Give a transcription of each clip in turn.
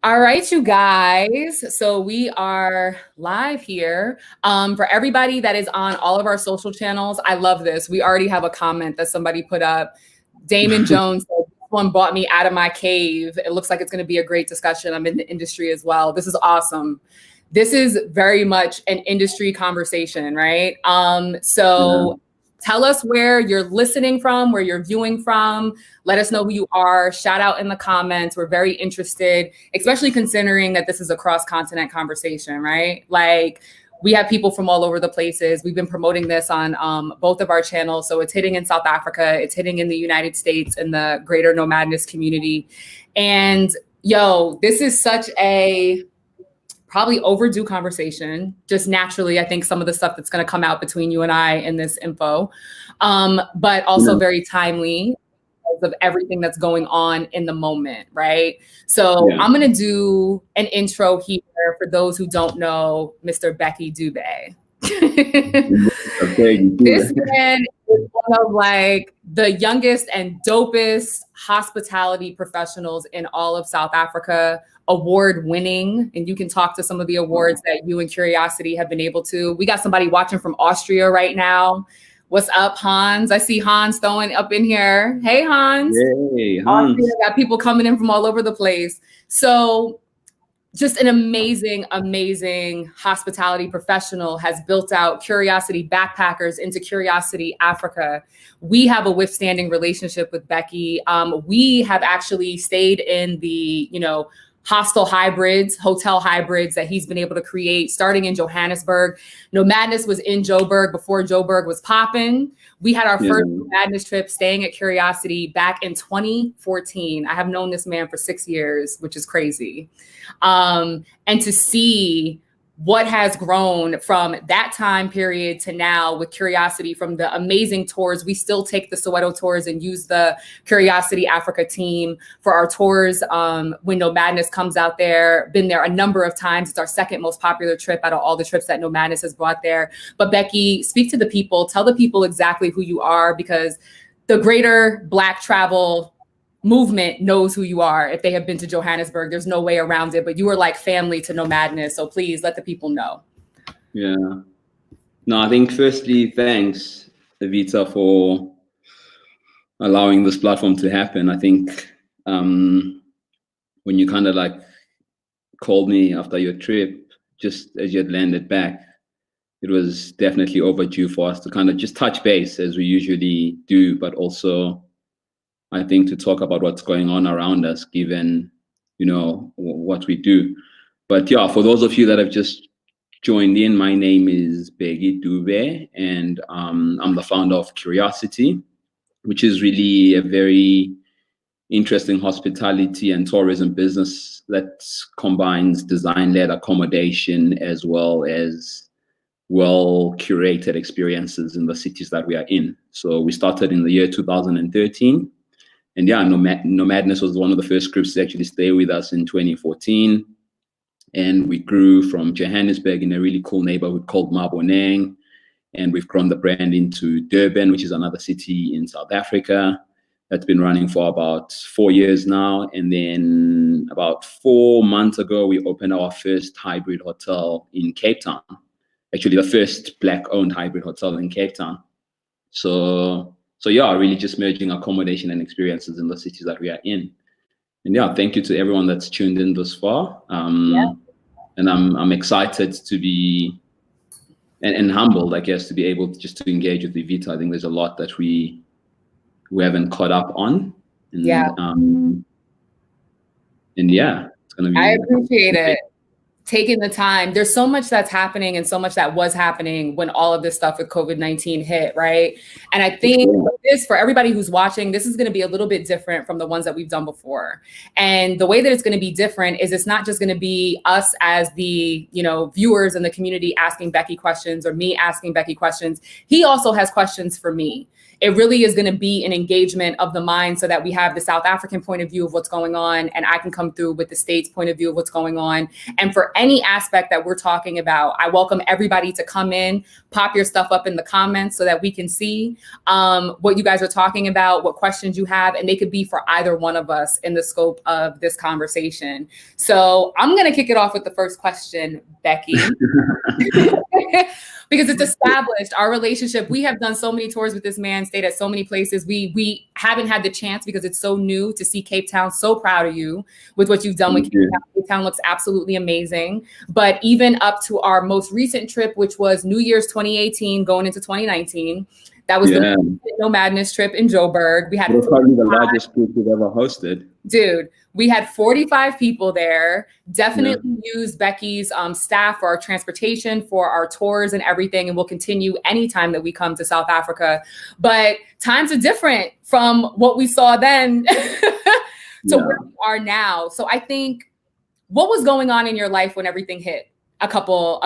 All right, you guys. So we are live here. For everybody that is on all of our social channels, I love this. We already have a comment that somebody put up. Damon Jones said, "This one brought me out of my cave." It looks like it's going to be a great discussion. I'm in the industry as well. This is awesome. This is very much an industry conversation, right? Tell us where you're listening from, where you're viewing from. Let us know who you are. Shout out in the comments. We're very interested, especially considering that this is a cross-continent conversation, right? Like, we have people from all over the places. We've been promoting this on both of our channels. So it's hitting in South Africa. It's hitting in the United States and the greater NOMADNESS community. And yo, this is such a probably overdue conversation. Just naturally, I think some of the stuff that's going to come out between you and I in this info, but also very timely because of everything that's going on in the moment, right? So I'm going to do an intro here for those who don't know Mr. Bheki Dube. This man is one of like the youngest and dopest hospitality professionals in all of South Africa, award winning. And you can talk to some of the awards that you and Curiosity have been able to. We got somebody watching from Austria right now. What's up, Hans? I see Hans throwing up in here. Hey, Hans. Hey, Hans. Austria, got people coming in from all over the place. So just an amazing, amazing hospitality professional has built out Curiosity Backpackers into Curiosity Africa. We have a withstanding relationship with Bheki. We have actually stayed in the, hotel hybrids that he's been able to create starting in Johannesburg. NOMADNESS was in Joburg before Joburg was popping. We had our first NOMADNESS trip staying at Curiosity back in 2014. I have known this man for 6 years, which is crazy. And to see what has grown from that time period to now with Curiosity, from the amazing tours. We still take the Soweto tours and use the Curiosity Africa team for our tours when NOMADNESS comes out there. Been there a number of times. It's our second most popular trip out of all the trips that NOMADNESS has brought there. But Bheki, speak to the people. Tell the people exactly who you are, because the greater Black travel movement knows who you are. If they have been to Johannesburg, there's no way around it, but you are like family to NOMADNESS. So please let the people know. Yeah. No, I think firstly, thanks, Evita, for allowing this platform to happen. I think when you kind of like called me after your trip, just as you had landed back, it was definitely overdue for us to kind of just touch base as we usually do, but also I think to talk about what's going on around us, given, what we do. But yeah, for those of you that have just joined in, my name is Bheki Dube, and I'm the founder of Curiosity, which is really a very interesting hospitality and tourism business that combines design-led accommodation as well as well-curated experiences in the cities that we are in. So we started in the year 2013. And yeah, NOMADNESS was one of the first groups to actually stay with us in 2014. And we grew from Johannesburg in a really cool neighborhood called Maboneng. And we've grown the brand into Durban, which is another city in South Africa. That's been running for about 4 years now. And then about 4 months ago, we opened our first hybrid hotel in Cape Town. Actually, the first Black-owned hybrid hotel in Cape Town. So yeah, really just merging accommodation and experiences in the cities that we are in. And yeah, thank you to everyone that's tuned in thus far. And I'm excited to be, and humbled, I guess, to be able to just to engage with Evita. I think there's a lot that we haven't caught up on. And, and yeah, it's gonna be. I appreciate it. Taking the time. There's so much that's happening and so much that was happening when all of this stuff with COVID-19 hit, right? And I think for everybody who's watching, this is going to be a little bit different from the ones that we've done before. And the way that it's going to be different is it's not just going to be us as the, viewers in the community asking Bheki questions or me asking Bheki questions. He also has questions for me. It really is going to be an engagement of the mind so that we have the South African point of view of what's going on, and I can come through with the States point of view of what's going on. And for any aspect that we're talking about, I welcome everybody to come in, pop your stuff up in the comments so that we can see what what you guys are talking about, what questions you have, and they could be for either one of us in the scope of this conversation. So I'm going to kick it off with the first question, Bheki. Because it's established, our relationship. We have done so many tours with this man, stayed at so many places. We haven't had the chance because it's so new to see Cape Town. So proud of you with what you've done with Cape Town. Cape Town looks absolutely amazing. But even up to our most recent trip, which was New Year's 2018 going into 2019, that was the NOMADNESS trip in Joburg. We had probably the largest group we've ever hosted. Dude, we had 45 people there. Definitely use Bheki's staff for our transportation, for our tours and everything. And we'll continue anytime that we come to South Africa. But times are different from what we saw then to where we are now. So I think, what was going on in your life when everything hit? A couple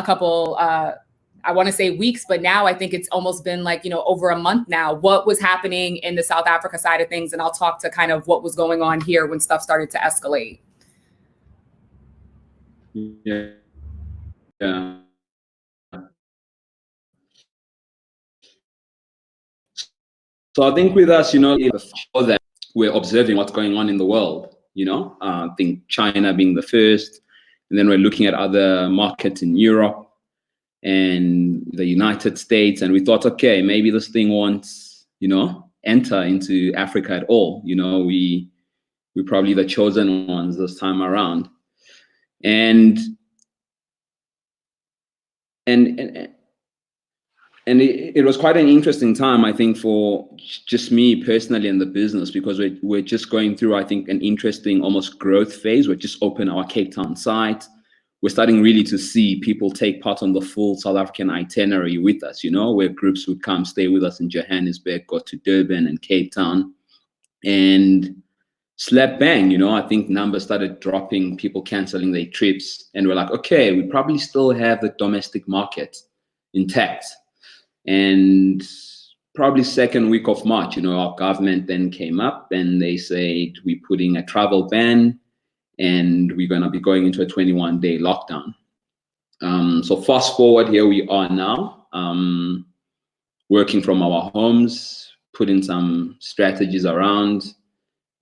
I want to say weeks, but now I think it's almost been like, over a month now. What was happening in the South Africa side of things? And I'll talk to kind of what was going on here when stuff started to escalate. Yeah. So I think with us, that we're observing what's going on in the world, I think China being the first, and then we're looking at other markets in Europe and the United States, and we thought, okay, maybe this thing won't, enter into Africa at all. We're probably the chosen ones this time around, and it was quite an interesting time, I think, for just me personally in the business, because we're just going through, I think, an interesting almost growth phase. We're just opened our Cape Town site. We're starting really to see people take part on the full South African itinerary with us, where groups would come stay with us in Johannesburg, go to Durban and Cape Town, and slap bang, I think numbers started dropping, people canceling their trips, and we're like, okay, we probably still have the domestic market intact. And probably second week of March, our government then came up and they said, we're putting a travel ban, and we're going to be going into a 21-day lockdown. So fast forward, here we are now, working from our homes, putting some strategies around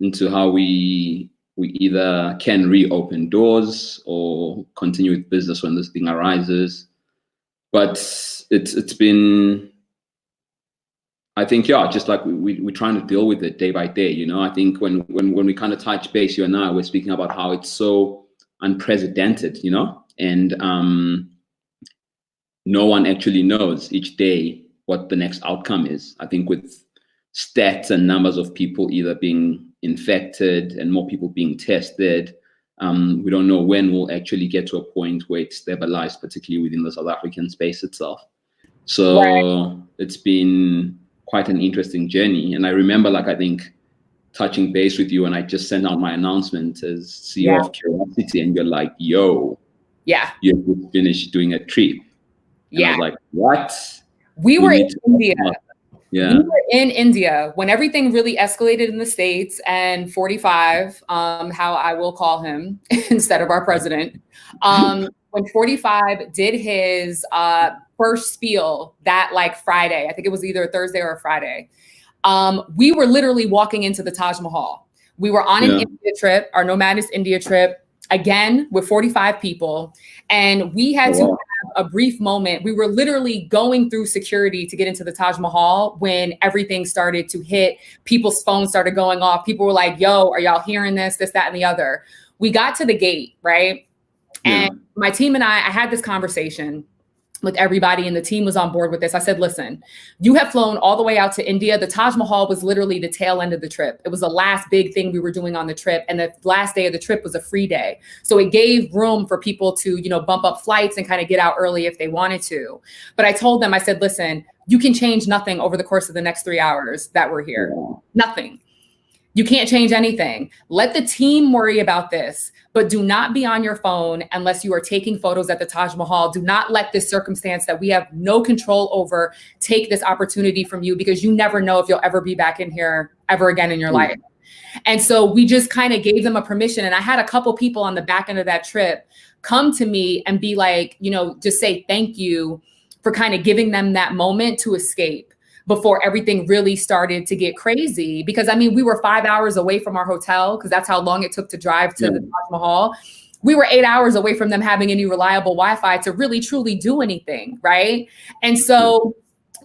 into how we either can reopen doors or continue with business when this thing arises. But it's been, I think, just like we're trying to deal with it day by day. I think when we kind of touch base, you and I, we're speaking about how it's so unprecedented, and no one actually knows each day what the next outcome is. I think with stats and numbers of people either being infected and more people being tested, we don't know when we'll actually get to a point where it's stabilized, particularly within the South African space itself. So It's been quite an interesting journey. And I remember, I think, touching base with you, and I just sent out my announcement as CEO of CURIOCITY, and you're like, yo, you have finished doing a trip. And I was like, what? We were in India. Yeah. We were in India when everything really escalated in the States, and 45, how I will call him instead of our president, when 45 did his first spiel that Friday, I think it was either a Thursday or a Friday, we were literally walking into the Taj Mahal. We were on an India trip, our NOMADNESS India trip, again with 45 people, and we had to have a brief moment. We were literally going through security to get into the Taj Mahal when everything started to hit. People's phones started going off. People were like, yo, are y'all hearing this, that, and the other? We got to the gate, right? And my team and I had this conversation with everybody, and the team was on board with this. I said, listen, you have flown all the way out to India. The Taj Mahal was literally the tail end of the trip. It was the last big thing we were doing on the trip. And the last day of the trip was a free day. So it gave room for people to, bump up flights and kind of get out early if they wanted to. But I told them, I said, listen, you can change nothing over the course of the next 3 hours that we're here. Nothing. You can't change anything. Let the team worry about this, but do not be on your phone unless you are taking photos at the Taj Mahal. Do not let this circumstance that we have no control over take this opportunity from you, because you never know if you'll ever be back in here ever again in your life. And so we just kind of gave them a permission. And I had a couple people on the back end of that trip come to me and be like, just say thank you for kind of giving them that moment to escape. before everything really started to get crazy. Because I mean, we were 5 hours away from our hotel because that's how long it took to drive to the Taj Mahal. We were 8 hours away from them having any reliable Wi-Fi to really truly do anything, right? And so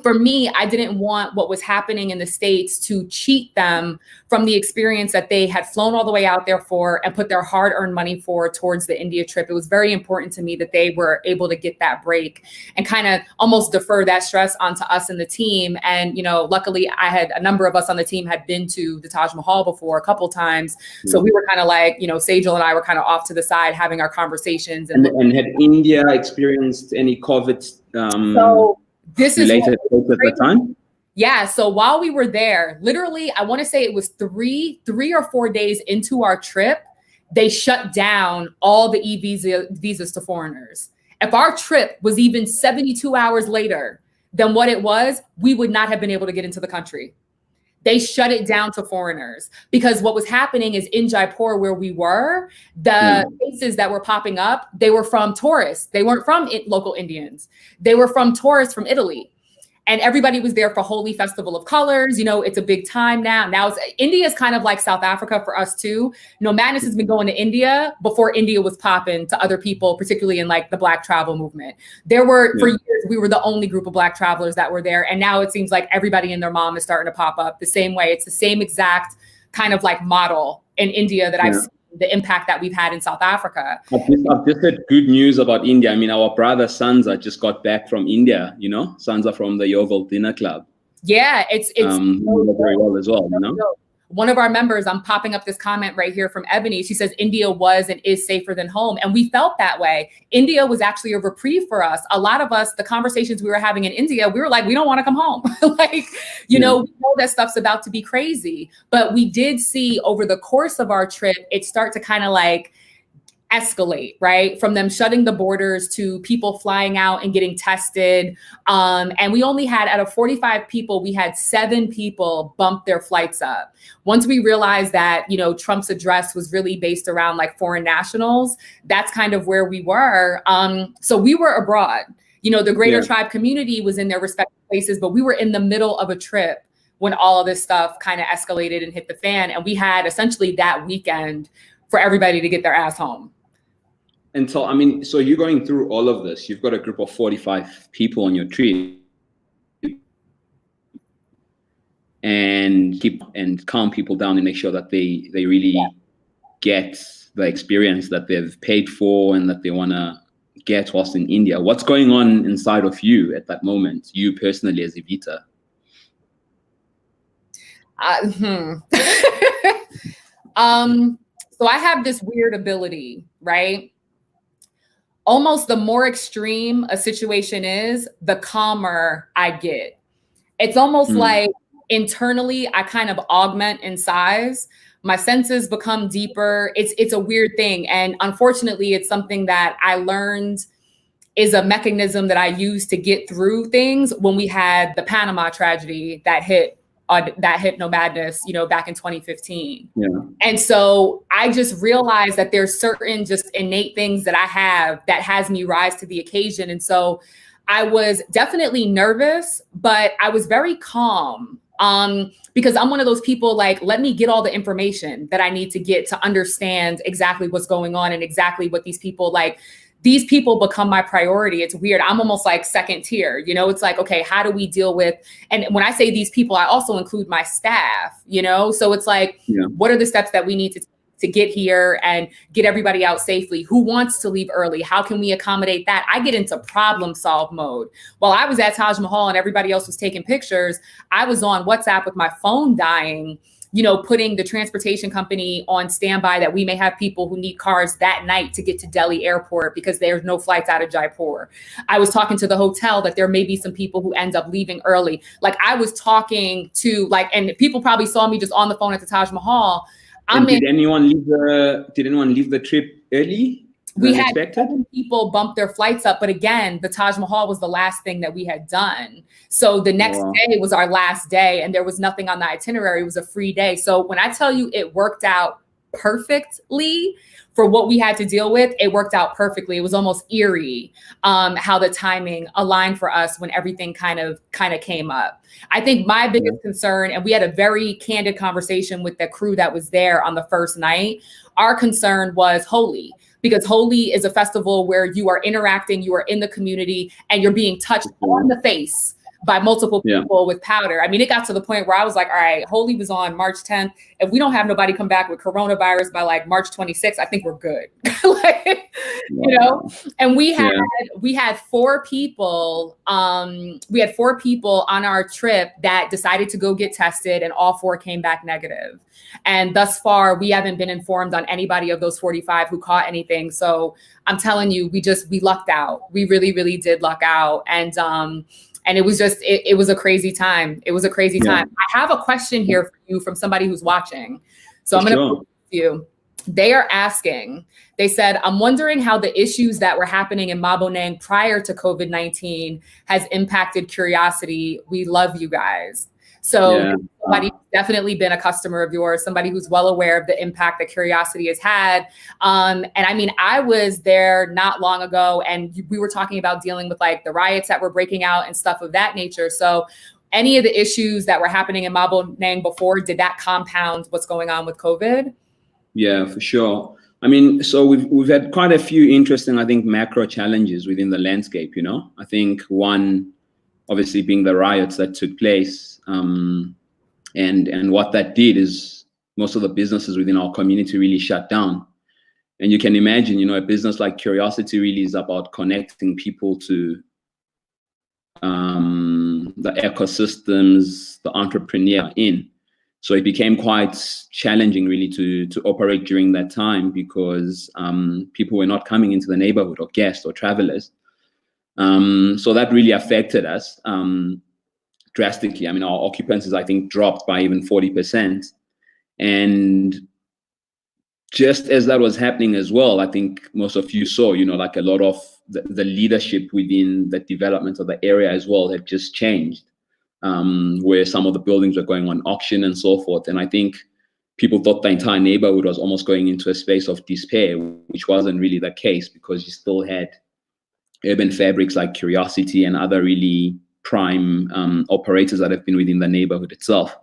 for me, I didn't want what was happening in the States to cheat them from the experience that they had flown all the way out there for and put their hard-earned money for towards the India trip. It was very important to me that they were able to get that break and kind of almost defer that stress onto us and the team. And, you know, luckily I had a number of us on the team had been to the Taj Mahal before a couple times. So we were kind of like, you know, Sejal and I were kind of off to the side having our conversations. And had India experienced any COVID so this is related at the time? Yeah. So while we were there, literally, I want to say it was three or 4 days into our trip, they shut down all the visas to foreigners. If our trip was even 72 hours later than what it was, we would not have been able to get into the country. They shut it down to foreigners because what was happening is in Jaipur where we were, the cases that were popping up, they were from tourists. They weren't from local Indians. They were from tourists from Italy. And everybody was there for Holi Festival of Colors. You know, it's a big time now. Now India is kind of like South Africa for us too. NOMADNESS has been going to India before India was popping to other people, particularly in like the Black travel movement. There were, for years, we were the only group of Black travelers that were there. And now it seems like everybody and their mom is starting to pop up the same way. It's the same exact kind of like model in India that I've seen. The impact that we've had in South Africa. I've just heard good news about India. I mean, our brother Sansa just got back from India, you know, Sansa from the Yeovil Dinner Club. Yeah, it's very well as well, you know. One of our members, I'm popping up this comment right here from Ebony. She says, India was and is safer than home. And we felt that way. India was actually a reprieve for us. A lot of us, the conversations we were having in India, we were like, we don't want to come home. Like, you know, we know that stuff's about to be crazy. But we did see over the course of our trip, it start to kind of like escalate, right? From them shutting the borders to people flying out and getting tested. And we only had, out of 45 people, we had 7 people bump their flights up. Once we realized that, you know, Trump's address was really based around like foreign nationals, that's kind of where we were. So we were abroad. You know, the greater tribe community was in their respective places, but we were in the middle of a trip when all of this stuff kind of escalated and hit the fan. And we had essentially that weekend for everybody to get their ass home. And so, I mean, so you're going through all of this. You've got a group of 45 people on your trip, and keep and calm people down and make sure that they really get the experience that they've paid for and that they want to get whilst in India. What's going on inside of you at that moment, you personally as Evita? So I have this weird ability, right? Almost the more extreme a situation is, the calmer I get. It's almost like internally, I kind of augment in size. My senses become deeper. It's a weird thing. And unfortunately, it's something that I learned is a mechanism that I use to get through things when we had the Panama tragedy that hit NOMADNESS, you know, back in 2015. Yeah. And so I just realized that there's certain just innate things that I have that has me rise to the occasion. And so I was definitely nervous, but I was very calm. Because I'm one of those people like, let me get all the information that I need to get to understand exactly what's going on and exactly what these people like. These people become my priority. It's weird. I'm almost like second tier, you know, it's like, okay, how do we deal with, and when I say these people, I also include my staff, you know? So it's like, what are the steps that we need to get here and get everybody out safely? Who wants to leave early? How can we accommodate that? I get into problem solve mode. While I was at Taj Mahal and everybody else was taking pictures, I was on WhatsApp with my phone dying, you know, putting the transportation company on standby that we may have people who need cars that night to get to Delhi airport because there's no flights out of Jaipur. I was talking to the hotel that there may be some people who end up leaving early. Like I was talking to and people probably saw me just on the phone at the Taj Mahal. Did anyone leave the trip early? We had 7 people bump their flights up. But again, the Taj Mahal was the last thing that we had done. So the next day was our last day and there was nothing on the itinerary. It was a free day. So when I tell you it worked out perfectly for what we had to deal with. It worked out perfectly. It was almost eerie how the timing aligned for us when everything kind of came up. I think my biggest concern, and we had a very candid conversation with the crew that was there on the first night, our concern was Holi, because Holi is a festival where you are interacting, you are in the community, and you're being touched on the face by multiple people with powder. I mean, it got to the point where I was like, all right, Holi was on March 10th. If we don't have nobody come back with coronavirus by like March 26th, I think we're good. Like, you know, and we had 4 people, we had 4 people on our trip that decided to go get tested, and all 4 came back negative. And thus far, we haven't been informed on anybody of those 45 who caught anything. So I'm telling you, we lucked out. We really, really did luck out. And it was just, it was a crazy time. It was a crazy time. I have a question here for you from somebody who's watching. So I'm going to put you. They are asking, they said, I'm wondering how the issues that were happening in Maboneng prior to COVID-19 has impacted Curiosity. We love you guys. So somebody who's definitely been a customer of yours, somebody who's well aware of the impact that Curiosity has had. And I mean, I was there not long ago, and we were talking about dealing with like the riots that were breaking out and stuff of that nature. So any of the issues that were happening in Maboneng before, did that compound what's going on with COVID? Yeah, for sure. I mean, so we've had quite a few interesting, I think, macro challenges within the landscape, you know. I think one, obviously, being the riots that took place. And what that did is most of the businesses within our community really shut down. And you can imagine, you know, a business like Curiosity really is about connecting people to the ecosystems, the entrepreneur in. So it became quite challenging really to operate during that time, because people were not coming into the neighborhood, or guests or travelers. So that really affected us drastically. I mean, our occupancies, I think, dropped by even 40%. And just as that was happening as well, I think most of you saw, you know, like a lot of the leadership within the development of the area as well had just changed, where some of the buildings were going on auction and so forth. And I think people thought the entire neighborhood was almost going into a space of despair, which wasn't really the case, because you still had urban fabrics like Curiosity and other really prime operators that have been within the neighborhood itself.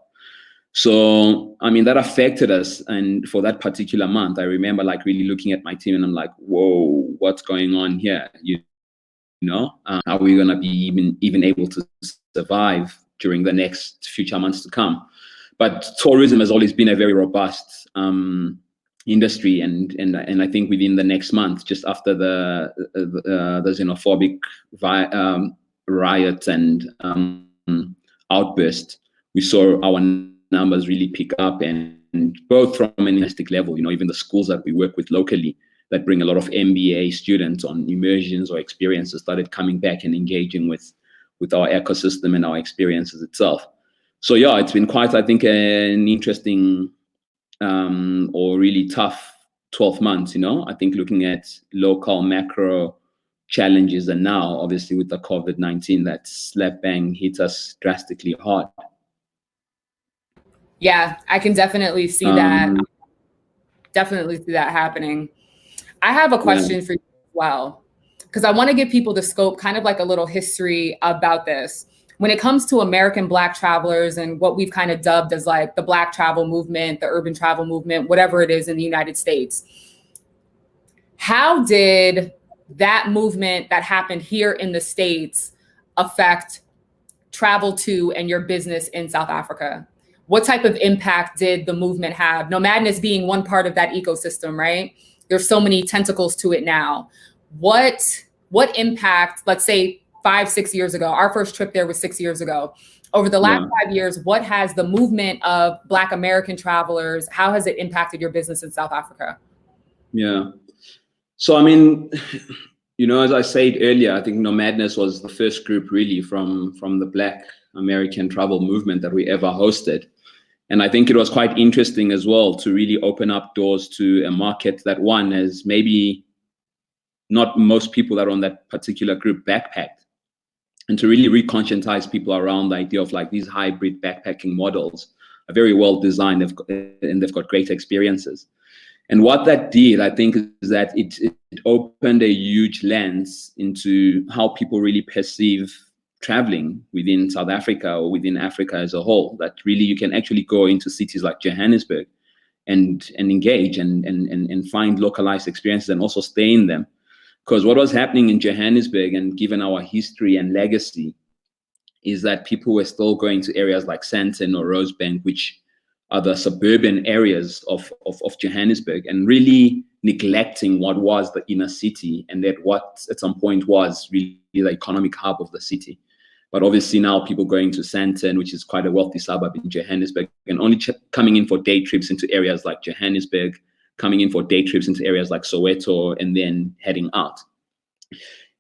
So, I mean, that affected us. And for that particular month, I remember like really looking at my team and I'm like, whoa, what's going on here? You know, how are we going to be even able to survive during the next future months to come? But tourism has always been a very robust industry, and I think within the next month, just after the xenophobic riots and outburst, we saw our numbers really pick up, and both from an domestic level, you know, even the schools that we work with locally that bring a lot of MBA students on immersions or experiences started coming back and engaging with our ecosystem and our experiences itself. So yeah, it's been quite, I think, an interesting or really tough 12 months, you know. I think looking at local macro challenges, and now obviously with the COVID-19, that slap bang hit us drastically hard. Yeah, I can definitely see that. Definitely see that happening. I have a question for you as well, because I want to give people the scope, kind of like a little history about this. When it comes to American Black travelers and what we've kind of dubbed as like the Black travel movement, the urban travel movement, whatever it is in the United States, how did that movement that happened here in the States affect travel to and your business in South Africa? What type of impact did the movement have? NOMADNESS being one part of that ecosystem, right? There's so many tentacles to it now. What impact, let's say 5-6 years ago, our first trip there was 6 years ago. Over the last 5 years, what has the movement of Black American travelers, how has it impacted your business in South Africa? Yeah. So, I mean, you know, as I said earlier, I think NOMADNESS was the first group really from the Black American travel movement that we ever hosted. And I think it was quite interesting as well to really open up doors to a market that, one, as maybe not most people that are on that particular group backpacked, and to really reconscientize people around the idea of like these hybrid backpacking models are very well designed, and they've got great experiences. And what that did, I think, is that it opened a huge lens into how people really perceive traveling within South Africa or within Africa as a whole. That really you can actually go into cities like Johannesburg and engage and find localized experiences and also stay in them. Because what was happening in Johannesburg, and given our history and legacy, is that people were still going to areas like Sandton or Rosebank, which are the suburban areas of Johannesburg, and really neglecting what was the inner city and that what at some point was really the economic hub of the city. But obviously now people going to Sandton, which is quite a wealthy suburb in Johannesburg, and only coming in for day trips into areas like Johannesburg, coming in for day trips into areas like Soweto, and then heading out.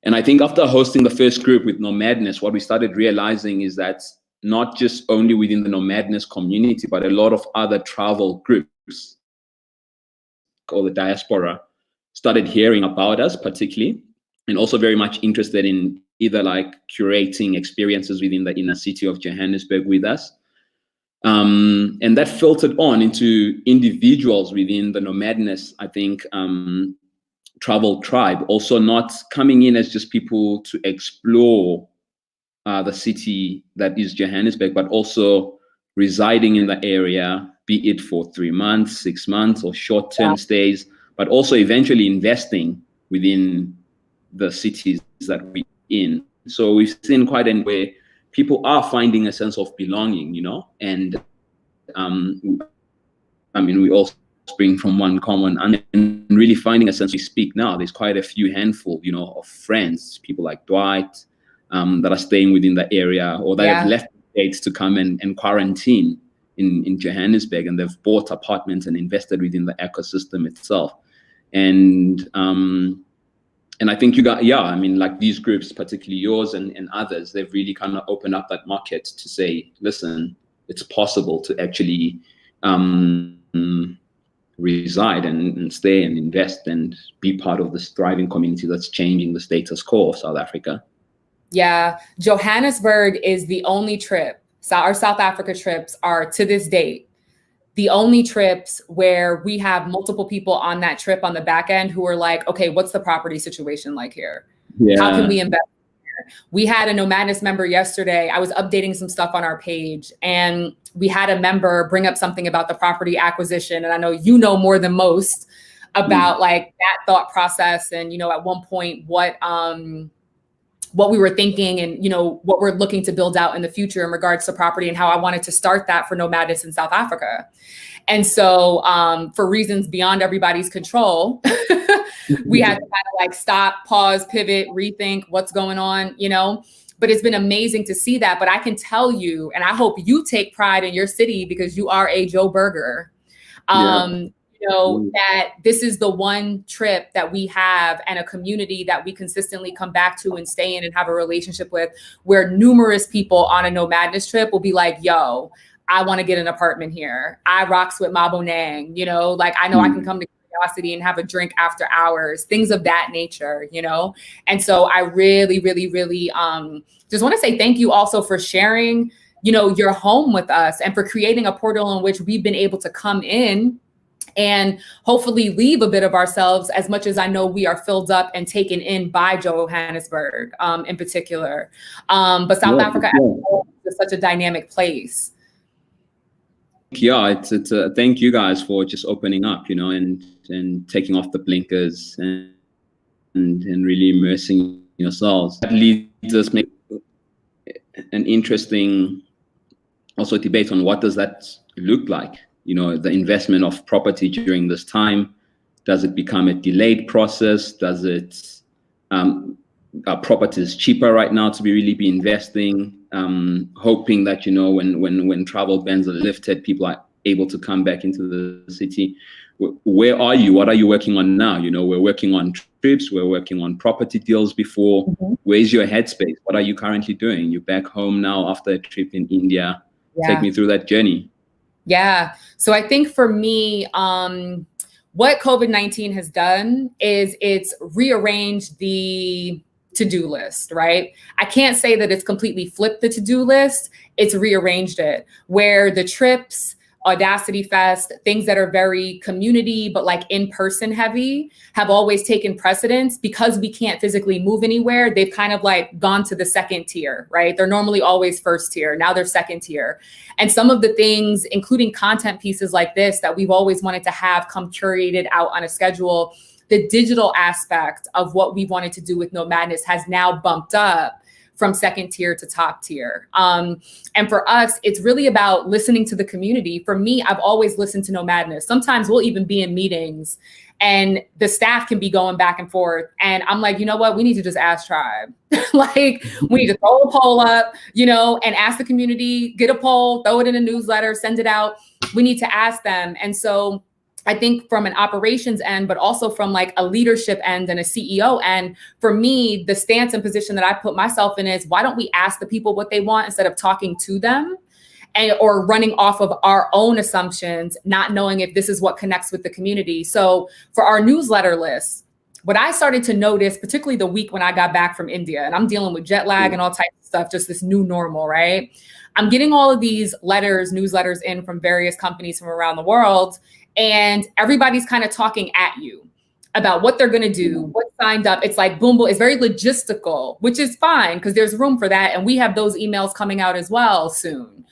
And I think after hosting the first group with NOMADNESS, what we started realizing is that not just only within the NOMADNESS community, but a lot of other travel groups or the diaspora started hearing about us particularly, and also very much interested in either like curating experiences within the inner city of Johannesburg with us. And that filtered on into individuals within the NOMADNESS, I think, travel tribe, also not coming in as just people to explore the city that is Johannesburg, but also residing in the area, be it for 3 months, 6 months, or short-term stays, but also eventually investing within the cities that we're in. So we've seen quite a way people are finding a sense of belonging, you know, and I mean, we all spring from one common, and really finding a sense. We speak now, there's quite a few handful, you know, of friends, people like Dwight, that are staying within the area, or that have left the States to come and quarantine in Johannesburg, and they've bought apartments and invested within the ecosystem itself. And I think you got, I mean, like these groups, particularly yours and others, they've really kind of opened up that market to say, listen, it's possible to actually reside and stay and invest and be part of this thriving community that's changing the status quo of South Africa. Yeah, Johannesburg is the only trip. So our South Africa trips are, to this date, the only trips where we have multiple people on that trip on the back end who are like, okay, what's the property situation like here? Yeah. How can we invest here? We had a NOMADNESS member yesterday. I was updating some stuff on our page, and we had a member bring up something about the property acquisition. And I know you know more than most about like that thought process, and, you know, at one point what we were thinking, and, you know, what we're looking to build out in the future in regards to property, and how I wanted to start that for NOMADNESS in South Africa. And so for reasons beyond everybody's control, we had to kind of like stop, pause, pivot, rethink what's going on, you know. But it's been amazing to see that. But I can tell you, and I hope you take pride in your city, because you are a Joe Burger. You know, that this is the one trip that we have, and a community that we consistently come back to and stay in and have a relationship with, where numerous people on a NOMADNESS trip will be like, yo, I want to get an apartment here. I rocks with Mabonang, you know, like I know I can come to Curiosity and have a drink after hours, things of that nature, you know? And so I really, really, really just want to say thank you also for sharing, you know, your home with us, and for creating a portal in which we've been able to come in and hopefully leave a bit of ourselves, as much as I know we are filled up and taken in by Johannesburg in particular. But South Africa is such a dynamic place. Yeah, it's thank you guys for just opening up, you know, and taking off the blinkers and really immersing yourselves. That leads us make an interesting also debate on what does that look like. You know, the investment of property during this time, does it become a delayed process? Does it, property is cheaper right now to really be investing, hoping that, you know, when travel bans are lifted, people are able to come back into the city. Where are you? What are you working on now? You know, we're working on trips, we're working on property deals before. Where's your headspace? What are you currently doing? You're back home now after a trip in India. Take me through that journey. Yeah. So I think for me, what COVID-19 has done is it's rearranged the to-do list, right? I can't say that it's completely flipped the to-do list. It's rearranged it, where the trips, Audacity Fest, things that are very community, but like in-person heavy, have always taken precedence because we can't physically move anywhere. They've kind of like gone to the second tier, right? They're normally always first tier. Now they're second tier. And some of the things, including content pieces like this that we've always wanted to have come curated out on a schedule, the digital aspect of what we wanted to do with NOMADNESS has now bumped up from second tier to top tier. And for us, it's really about listening to the community. For me, I've always listened to NOMADNESS. Sometimes we'll even be in meetings and the staff can be going back and forth. And I'm like, you know what? We need to just ask Tribe. Like, we need to throw a poll up, you know, and ask the community, get a poll, throw it in a newsletter, send it out. We need to ask them. And so I think from an operations end, but also from like a leadership end and a CEO end, for me, the stance and position that I put myself in is, why don't we ask the people what they want instead of talking to them and or running off of our own assumptions, not knowing if this is what connects with the community. So for our newsletter list, what I started to notice, particularly the week when I got back from India, and I'm dealing with jet lag and all types of stuff, just this new normal, right? I'm getting all of these newsletters in from various companies from around the world. And everybody's kind of talking at you about what they're going to do, what signed up. It's like, boom, boom. It's very logistical, which is fine because there's room for that. And we have those emails coming out as well soon.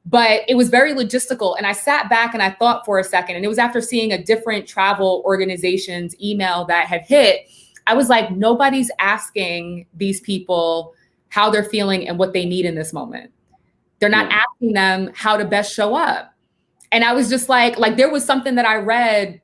But it was very logistical. And I sat back and I thought for a second, and it was after seeing a different travel organization's email that had hit. I was like, nobody's asking these people how they're feeling and what they need in this moment. They're not asking them how to best show up. And I was just like there was something that I read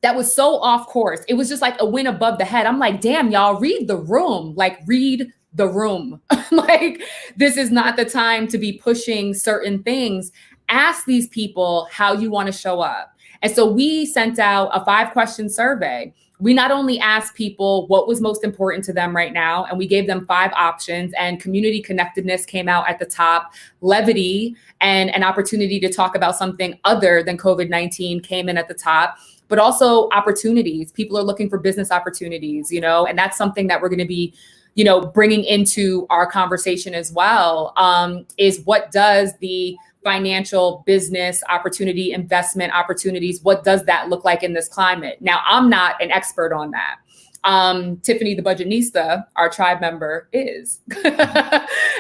that was so off course. It was just like a win above the head. I'm like, damn, y'all, read the room. Like, read the room. Like, this is not the time to be pushing certain things. Ask these people how you want to show up. And so we sent out a 5-question survey. We not only asked people what was most important to them right now, and we gave them 5 options, and community connectedness came out at the top, levity and an opportunity to talk about something other than COVID-19 came in at the top, but also opportunities. People are looking for business opportunities, you know, and that's something that we're going to be, you know, bringing into our conversation as well, is what does the financial, business opportunity, investment opportunities, what does that look like in this climate? Now, I'm not an expert on that. Tiffany, the Budgetnista, our tribe member, is,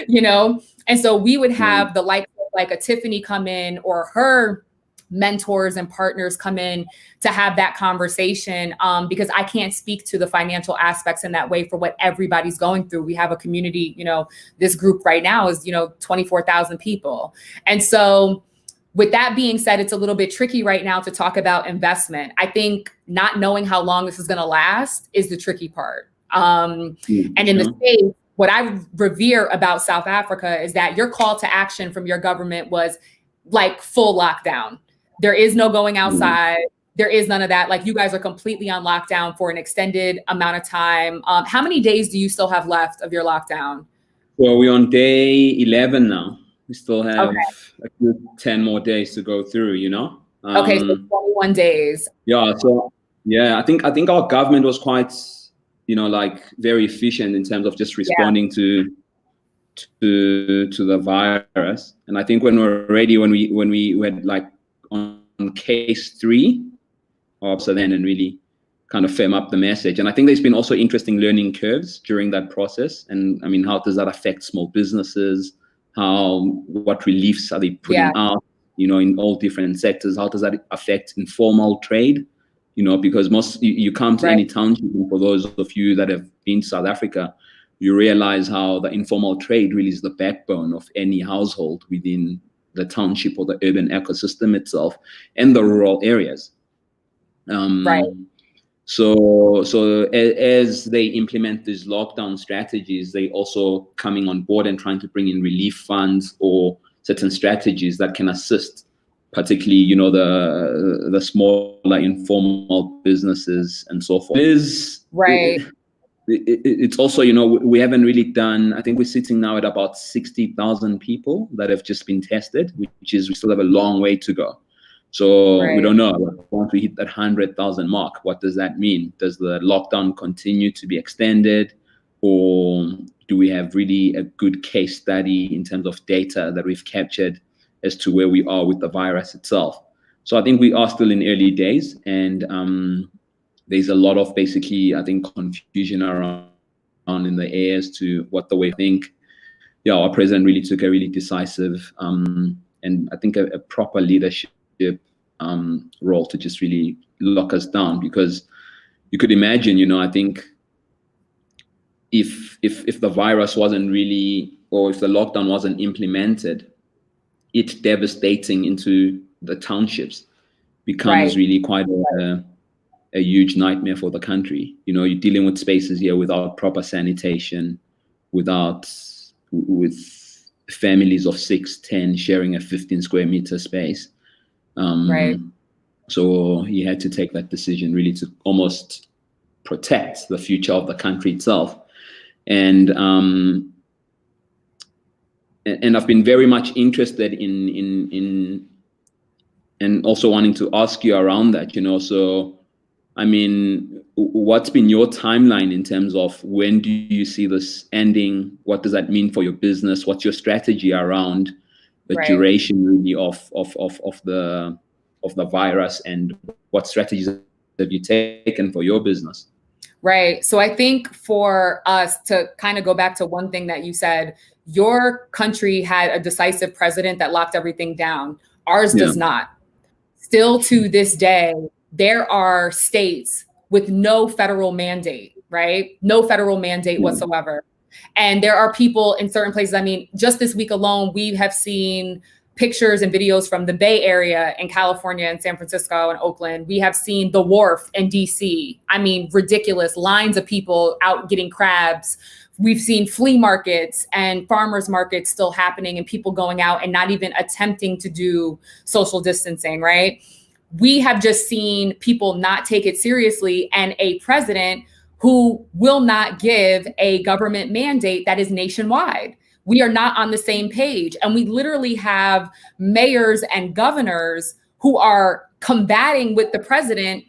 you know, and so we would have the like a Tiffany come in, or her mentors and partners come in to have that conversation, because I can't speak to the financial aspects in that way for what everybody's going through. We have a community, you know, this group right now is, you know, 24,000 people. And so with that being said, it's a little bit tricky right now to talk about investment. I think not knowing how long this is going to last is the tricky part. And in the States, what I revere about South Africa is that your call to action from your government was like full lockdown. There is no going outside. There is none of that. Like, you guys are completely on lockdown for an extended amount of time. How many days do you still have left of your lockdown? Well, we're on day 11 now. We still have a good 10 more days to go through, you know? Okay, so 21 days. Yeah, so yeah, I think our government was quite, you know, like very efficient in terms of just responding to the virus. And I think when we had like on case 3, so then, and really kind of firm up the message. And I think there's been also interesting learning curves during that process. And I mean, how does that affect small businesses? What reliefs are they putting out, you know, in all different sectors? How does that affect informal trade? You know, because you come to any township, and for those of you that have been to South Africa, you realize how the informal trade really is the backbone of any household within the township or the urban ecosystem itself and the rural areas. So as they implement these lockdown strategies, they also coming on board and trying to bring in relief funds or certain strategies that can assist, particularly, you know, the smaller informal businesses and so forth. It's also, you know, we haven't really done, I think we're sitting now at about 60,000 people that have just been tested, which is, we still have a long way to go. So we don't know, once we hit that 100,000 mark, what does that mean? Does the lockdown continue to be extended, or do we have really a good case study in terms of data that we've captured as to where we are with the virus itself? So I think we are still in early days, and there's a lot of basically, I think, confusion around in the air as to what the way think. Yeah, our president really took a really decisive and I think a proper leadership role to just really lock us down, because you could imagine, you know, I think if the virus wasn't really, or if the lockdown wasn't implemented, it devastating into the townships becomes really quite a huge nightmare for the country. You know, you're dealing with spaces here without proper sanitation, with families of 6, 10 sharing a 15 square meter space. So he had to take that decision really to almost protect the future of the country itself. And I've been very much interested in and also wanting to ask you around that, you know. So, I mean, what's been your timeline in terms of when do you see this ending? What does that mean for your business? What's your strategy around the duration really of the virus, and what strategies have you taken for your business? Right. So I think for us to kind of go back to one thing that you said, your country had a decisive president that locked everything down. Ours does not. Still to this day, there are states with no federal mandate, right? No federal mandate whatsoever. And there are people in certain places. I mean, just this week alone, we have seen pictures and videos from the Bay Area in California and San Francisco and Oakland. We have seen the Wharf in DC. I mean, ridiculous lines of people out getting crabs. We've seen flea markets and farmers markets still happening, and people going out and not even attempting to do social distancing, right? We have just seen people not take it seriously, and a president who will not give a government mandate that is nationwide. We are not on the same page. And we literally have mayors and governors who are combating with the president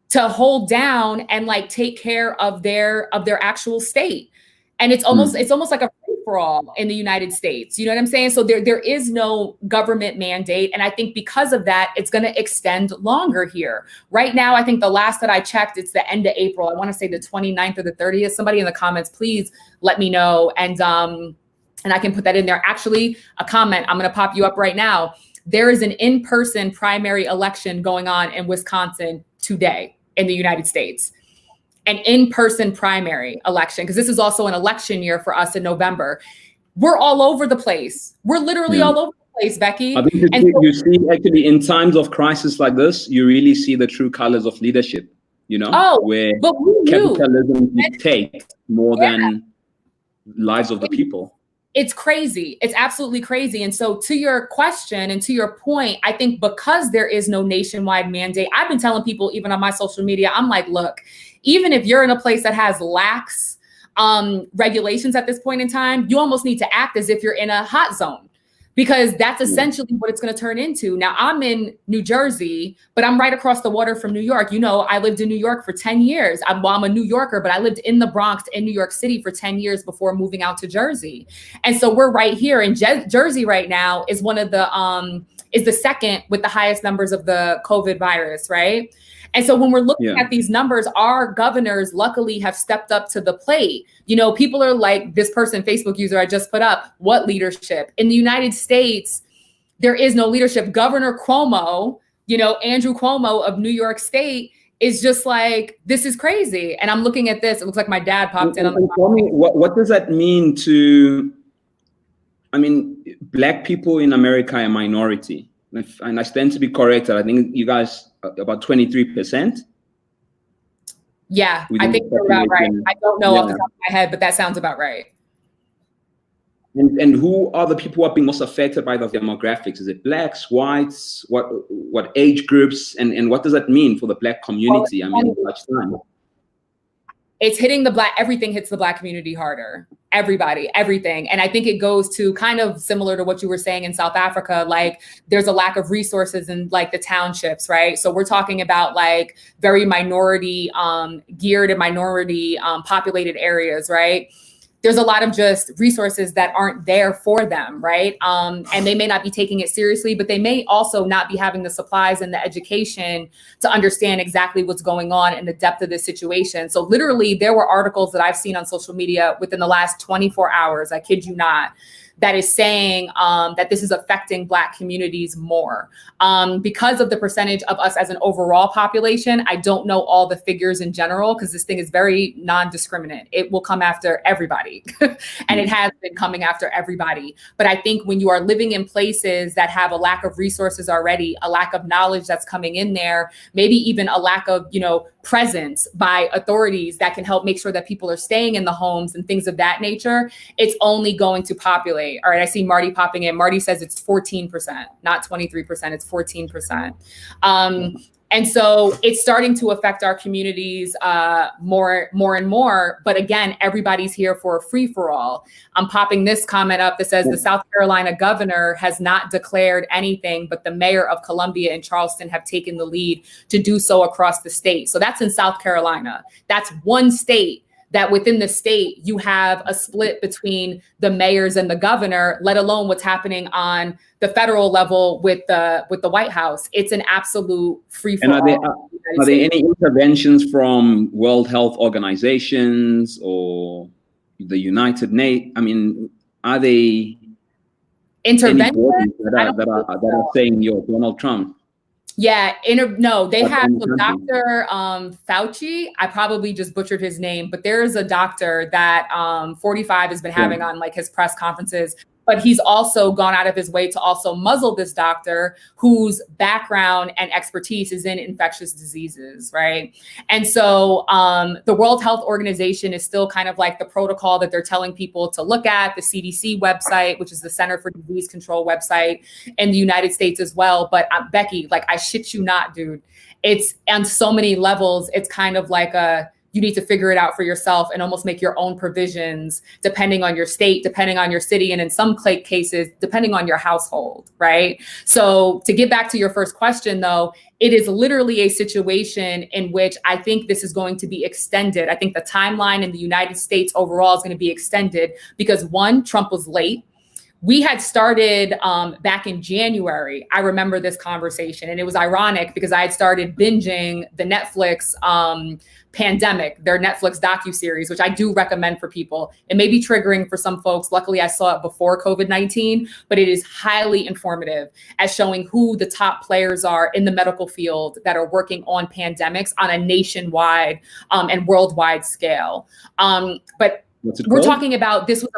to hold down and like take care of their actual state. And it's almost like a free-for-all in the United States. You know what I'm saying? So there is no government mandate. And I think because of that, it's going to extend longer here. Right now, I think the last that I checked, it's the end of April. I want to say the 29th or the 30th. Somebody in the comments, please let me know. And I can put that in there. Actually, a comment, I'm going to pop you up right now. There is an in-person primary election going on in Wisconsin today in the United States. An in-person primary election, because this is also an election year for us in November. We're all over the place. We're literally all over the place, Bheki. I think you see, actually, in times of crisis like this, you really see the true colors of leadership, you know, where capitalism dictates more than lives of the people. It's crazy. It's absolutely crazy. And so to your question and to your point, I think because there is no nationwide mandate, I've been telling people even on my social media, I'm like, look, even if you're in a place that has lax regulations at this point in time, you almost need to act as if you're in a hot zone, because that's essentially what it's going to turn into. Now, I'm in New Jersey, but I'm right across the water from New York. You know, I lived in New York for 10 years. I'm a New Yorker, but I lived in the Bronx in New York City for 10 years before moving out to Jersey. And so we're right here in Jersey right now is one of the, is the second with the highest numbers of the COVID virus, right? And so when we're looking at these numbers, our governors luckily have stepped up to the plate. You know, people are like, this person, Facebook user I just put up, what leadership? In the United States, there is no leadership. Governor Cuomo, you know, Andrew Cuomo of New York State is just like, this is crazy. And I'm looking at this. It looks like my dad popped in. On the tell me, what does that mean to, I mean, Black people in America are a minority. And I stand to be corrected. I think you guys are about 23%. Yeah, I think you're about right. I don't know off the top of my head, but that sounds about right. And who are the people who are being most affected by the demographics? Is it Blacks, whites, what age groups, and what does that mean for the Black community? I mean, much time. It's hitting the Black, everything hits the Black community harder. Everybody, everything. And I think it goes to kind of similar to what you were saying in South Africa, like there's a lack of resources in like the townships, right? So we're talking about like very minority geared and minority populated areas, right? there's a lot of just resources that aren't there for them, right? And they may not be taking it seriously, but they may also not be having the supplies and the education to understand exactly what's going on and the depth of this situation. So literally, there were articles that I've seen on social media within the last 24 hours, I kid you not, that is saying that this is affecting Black communities more because of the percentage of us as an overall population. I don't know all the figures in general because this thing is very non-discriminate. It will come after everybody and it has been coming after everybody. But I think when you are living in places that have a lack of resources already, a lack of knowledge that's coming in there, maybe even a lack of, presence by authorities that can help make sure that people are staying in the homes and things of that nature, it's only going to populate. All right, I see Marty popping in. Marty says it's 14%, not 23%, it's 14%. And so it's starting to affect our communities more and more. But again, everybody's here for a free-for-all. I'm popping this comment up that says the South Carolina governor has not declared anything, but the mayor of Columbia and Charleston have taken the lead to do so across the state. So that's in South Carolina. That's one state that within the state, you have a split between the mayors and the governor, let alone what's happening on the federal level with the White House. It's an absolute free-for-all. And are there any interventions from World Health Organizations or the United Nations? I mean, are they interventions that are saying you're Donald Trump? Yeah, no, they have Dr. Fauci. I probably just butchered his name, but there is a doctor that 45 has been having on like his press conferences, but he's also gone out of his way to also muzzle this doctor whose background and expertise is in infectious diseases, right? And so the World Health Organization is still kind of like the protocol that they're telling people to look at, the CDC website, which is the Center for Disease Control website in the United States as well. But Becky, like I shit you not, dude, it's on so many levels, it's kind of like you need to figure it out for yourself and almost make your own provisions depending on your state, depending on your city, and in some cases, depending on your household, right? So to get back to your first question, though, it is literally a situation in which I think this is going to be extended. I think the timeline in the United States overall is going to be extended because one, Trump was late. We had started back in January. I remember this conversation, and it was ironic because I had started binging the Netflix Pandemic, their Netflix docuseries, which I do recommend for people. It may be triggering for some folks. Luckily, I saw it before COVID-19, but it is highly informative as showing who the top players are in the medical field that are working on pandemics on a nationwide and worldwide scale. But we're talking about this was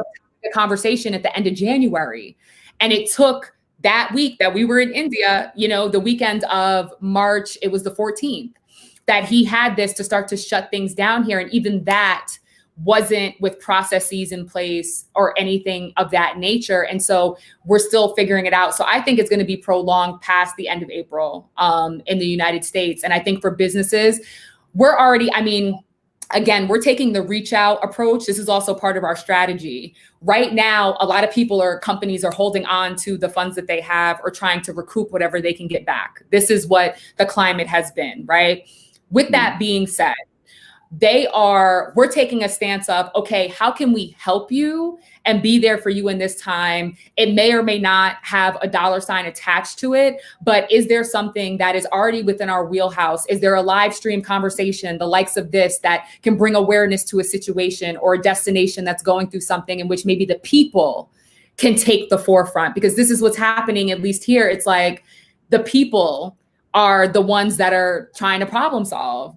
a conversation at the end of January, and it took that week that we were in India, the weekend of March, it was the 14th, that he had this to start to shut things down here. And even that wasn't with processes in place or anything of that nature. And so we're still figuring it out. So I think it's going to be prolonged past the end of April in the United States. And I think for businesses, we're already, again, we're taking the reach out approach. This is also part of our strategy. Right now, a lot of companies are holding on to the funds that they have or trying to recoup whatever they can get back. This is what the climate has been, right? With that being said, we're taking a stance of, okay, how can we help you and be there for you in this time? It may or may not have a dollar sign attached to it, but is there something that is already within our wheelhouse? Is there a live stream conversation, the likes of this, that can bring awareness to a situation or a destination that's going through something in which maybe the people can take the forefront? Because this is what's happening, at least here. It's like the people are the ones that are trying to problem solve,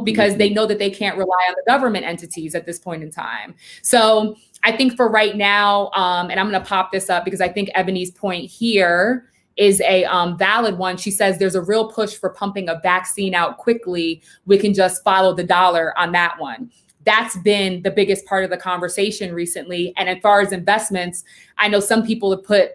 because they know that they can't rely on the government entities at this point in time. So I think for right now, and I'm going to pop this up because I think Ebony's point here is a valid one. She says there's a real push for pumping a vaccine out quickly. We can just follow the dollar on that one. That's been the biggest part of the conversation recently. And as far as investments, I know some people have put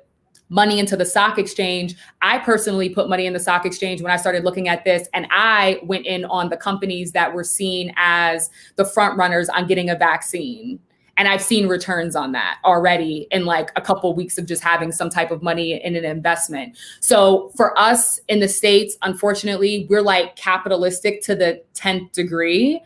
money into the stock exchange. I personally put money in the stock exchange when I started looking at this, and I went in on the companies that were seen as the front runners on getting a vaccine. And I've seen returns on that already in like a couple of weeks of just having some type of money in an investment. So for us in the States, unfortunately, we're like capitalistic to the 10th degree.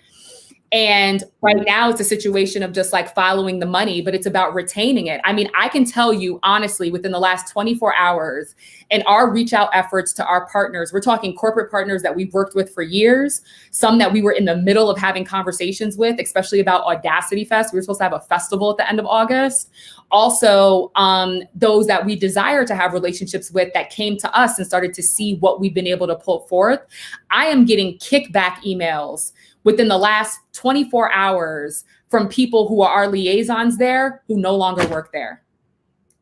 And right now it's a situation of just like following the money, but it's about retaining it. I mean, I can tell you honestly, within the last 24 hours and our reach out efforts to our partners, we're talking corporate partners that we've worked with for years, some that we were in the middle of having conversations with, especially about Audacity Fest. We were supposed to have a festival at the end of August. Also, those that we desire to have relationships with that came to us and started to see what we've been able to pull forth. I am getting kickback emails within the last 24 hours from people who are our liaisons there who no longer work there.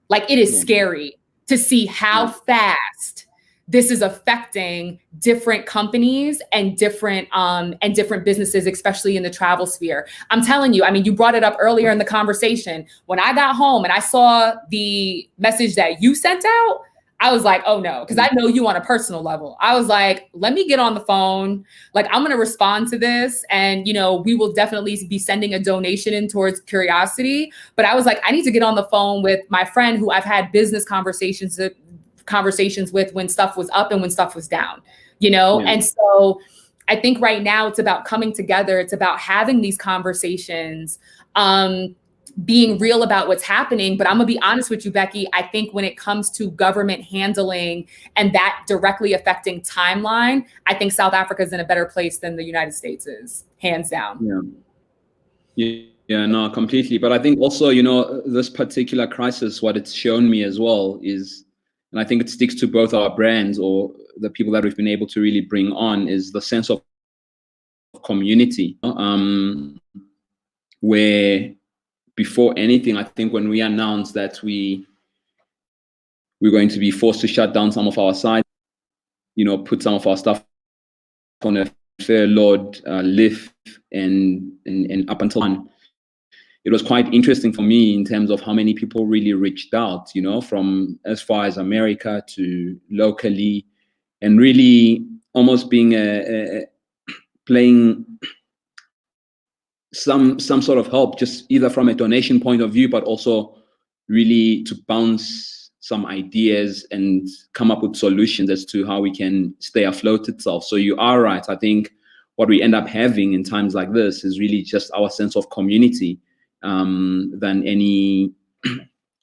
Like, it is scary to see how fast this is affecting different companies and different businesses, especially in the travel sphere. I'm telling you, I mean, you brought it up earlier in the conversation. When I got home and I saw the message that you sent out, I was like, oh no, because I know you on a personal level. I was like, let me get on the phone. Like, I'm going to respond to this. And, you know, we will definitely be sending a donation in towards Curiosity. But I was like, I need to get on the phone with my friend who I've had business conversations with when stuff was up and when stuff was down, you know? Yeah. And so I think right now it's about coming together. It's about having these conversations, being real about what's happening. But I'm gonna be honest with you, Bheki, I think when it comes to government handling and that directly affecting timeline, I think South Africa is in a better place than the United States is, hands down. Yeah, no, completely. But I think also, you know, this particular crisis, what it's shown me as well is, and I think it sticks to both our brands or the people that we've been able to really bring on, is the sense of community, where before anything, I think when we announced that we're going to be forced to shut down some of our sites, you know, put some of our stuff on a fair load lift and up until one, it was quite interesting for me in terms of how many people really reached out, you know, from as far as America to locally, and really almost being playing some sort of help, just either from a donation point of view, but also really to bounce some ideas and come up with solutions as to how we can stay afloat itself. So you are right. I think what we end up having in times like this is really just our sense of community than any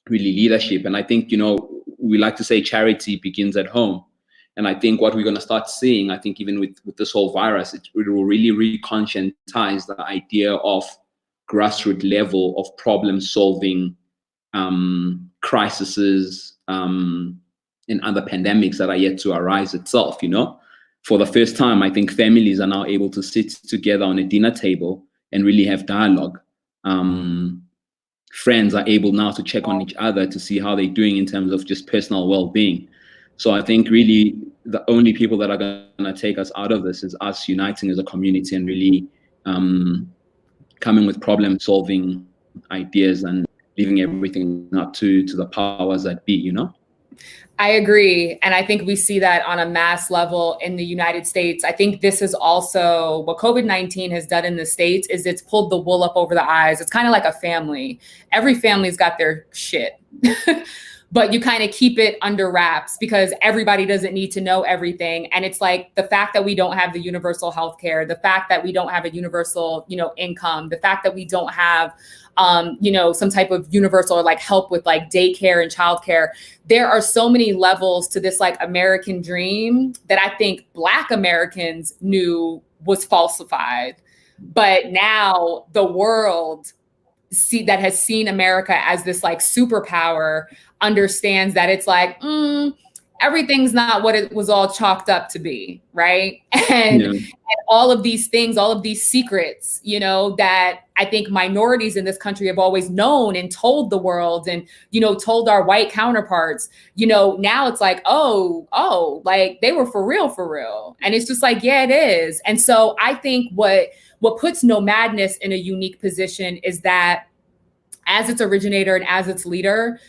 really leadership. And I think, you know, we like to say charity begins at home. And I think what we're going to start seeing, I think even with this whole virus, it will really reconscientize the idea of grassroots level of problem solving crises and other pandemics that are yet to arise itself, you know. For the first time, I think families are now able to sit together on a dinner table and really have dialogue. Friends are able now to check on each other to see how they're doing in terms of just personal well-being. So I think really the only people that are going to take us out of this is us uniting as a community and really coming with problem-solving ideas and leaving everything up to the powers that be, you know? I agree. And I think we see that on a mass level in the United States. I think this is also what COVID-19 has done in the States is it's pulled the wool up over the eyes. It's kind of like a family. Every family's got their shit. But you kind of keep it under wraps because everybody doesn't need to know everything. And it's like the fact that we don't have the universal healthcare, the fact that we don't have a universal, you know, income, the fact that we don't have, you know, some type of universal or like help with like daycare and childcare. There are so many levels to this like American dream that I think Black Americans knew was falsified. But now the world that has seen America as this like superpower understands that it's like, everything's not what it was all chalked up to be, right? And all of these things, all of these secrets, you know, that I think minorities in this country have always known and told the world and, you know, told our white counterparts, you know, now it's like, oh, like they were for real. And it's just like, yeah, it is. And so I think what puts NOMADNESS in a unique position is that as its originator and as its leader,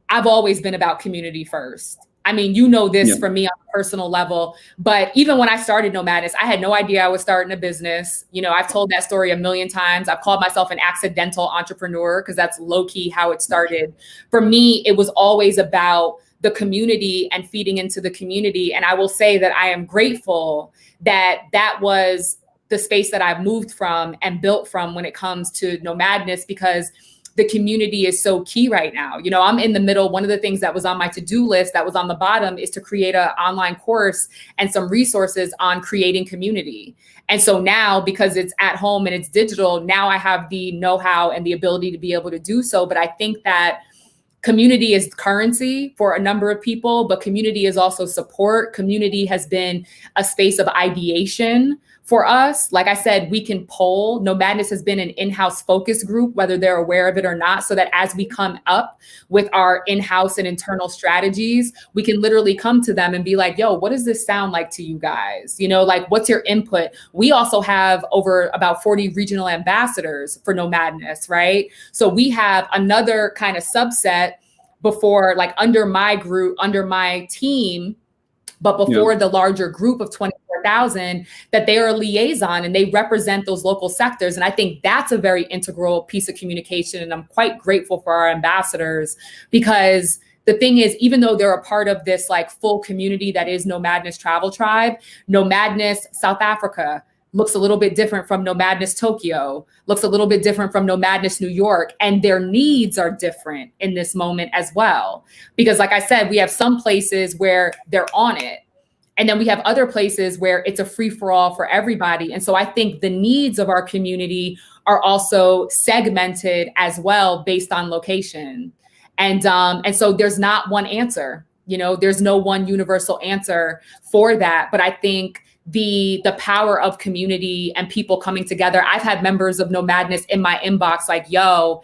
I've always been about community first. I mean, you know this from me on a personal level, but even when I started NOMADNESS, I had no idea I was starting a business. You know, I've told that story a million times. I've called myself an accidental entrepreneur because that's low key how it started. For me, it was always about the community and feeding into the community. And I will say that I am grateful that that was the space that I've moved from and built from when it comes to nomadness, because the community is so key right now. You know, I'm in the middle. One of the things that was on my to-do list that was on the bottom is to create an online course and some resources on creating community. And so now, because it's at home and it's digital, now I have the know-how and the ability to be able to do so. But I think that community is currency for a number of people, but community is also support. Community has been a space of ideation for us. Like I said, we can poll. NOMADNESS has been an in-house focus group, whether they're aware of it or not, so that as we come up with our in-house and internal strategies, we can literally come to them and be like, yo, what does this sound like to you guys? You know, like, what's your input? We also have over about 40 regional ambassadors for NOMADNESS, right? So we have another kind of subset before, like, under my group, under my team, but before the larger group of 24,000, that they are a liaison and they represent those local sectors. And I think that's a very integral piece of communication. And I'm quite grateful for our ambassadors, because the thing is, even though they're a part of this like full community that is NOMADNESS Travel Tribe, NOMADNESS South Africa looks a little bit different from NOMADNESS Tokyo, looks a little bit different from NOMADNESS New York, and their needs are different in this moment as well. Because like I said, we have some places where they're on it, and then we have other places where it's a free-for-all for everybody. And so I think the needs of our community are also segmented as well based on location. And so there's not one answer, you know, there's no one universal answer for that. But I think the power of community and people coming together. I've had members of NOMADNESS in my inbox like, yo,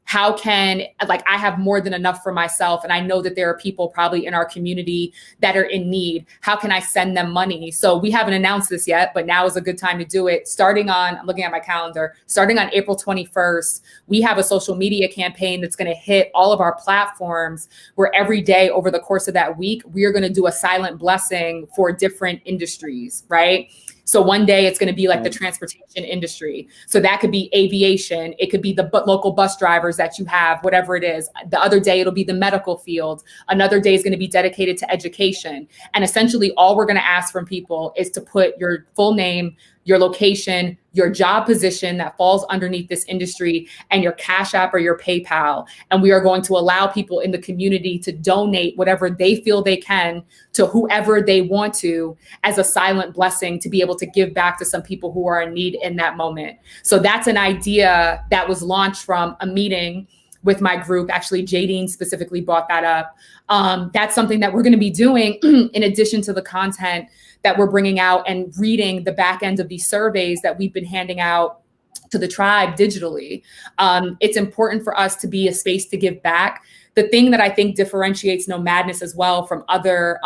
how can, like, I have more than enough for myself, and I know that there are people probably in our community that are in need. How can I send them money? So we haven't announced this yet, but now is a good time to do it. Starting on, I'm looking at my calendar, starting on April 21st, we have a social media campaign that's going to hit all of our platforms, where every day over the course of that week, we are going to do a silent blessing for different industries, right? So one day it's going to be like the transportation industry. So that could be aviation. It could be the local bus drivers that you have, whatever it is. The other day it'll be the medical field. Another day is going to be dedicated to education. And essentially all we're going to ask from people is to put your full name, your location, your job position that falls underneath this industry, and your Cash App or your PayPal. And we are going to allow people in the community to donate whatever they feel they can to whoever they want to, as a silent blessing, to be able to give back to some people who are in need in that moment. So that's an idea that was launched from a meeting with my group. Actually, Jadine specifically brought that up. That's something that we're going to be doing in addition to the content that we're bringing out and reading the back end of these surveys that we've been handing out to the tribe digitally. It's important for us to be a space to give back. The thing that I think differentiates NOMADNESS as well from other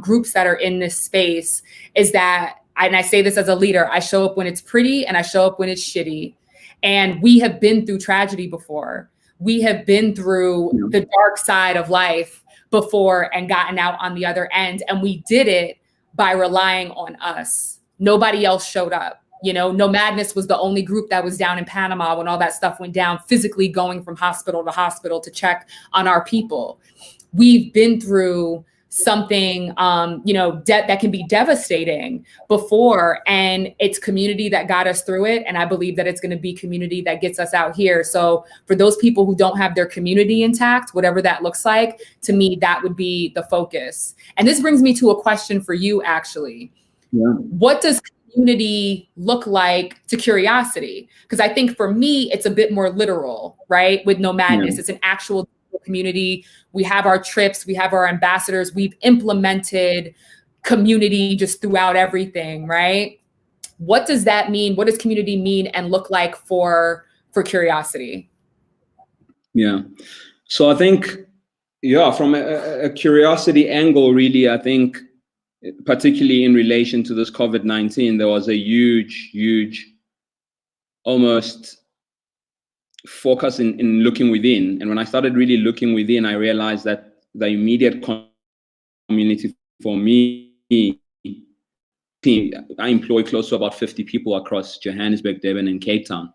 groups that are in this space is that, and I say this as a leader, I show up when it's pretty and I show up when it's shitty. And we have been through tragedy before. We have been through the dark side of life before and gotten out on the other end. And we did it by relying on us. Nobody else showed up. You know, NOMADNESS was the only group that was down in Panama when all that stuff went down, physically going from hospital to hospital to check on our people. We've been through something, that can be devastating before, and it's community that got us through it. And I believe that it's going to be community that gets us out here. So for those people who don't have their community intact, whatever that looks like, to me, that would be the focus. And this brings me to a question for you, actually. Yeah. What does community look like to Curiosity? Because I think for me, it's a bit more literal, right? With NOMADNESS, it's an actual community. We have our trips, we have our ambassadors, we've implemented community just throughout everything, right? What does that mean? What does community mean and look like for Curiosity? Yeah. So I think, from a Curiosity angle, really, I think, particularly in relation to this COVID-19, there was a huge, almost focus in looking within. And when I started really looking within, I realized that the immediate community for me, I employ close to about 50 people across Johannesburg, Durban, and Cape Town.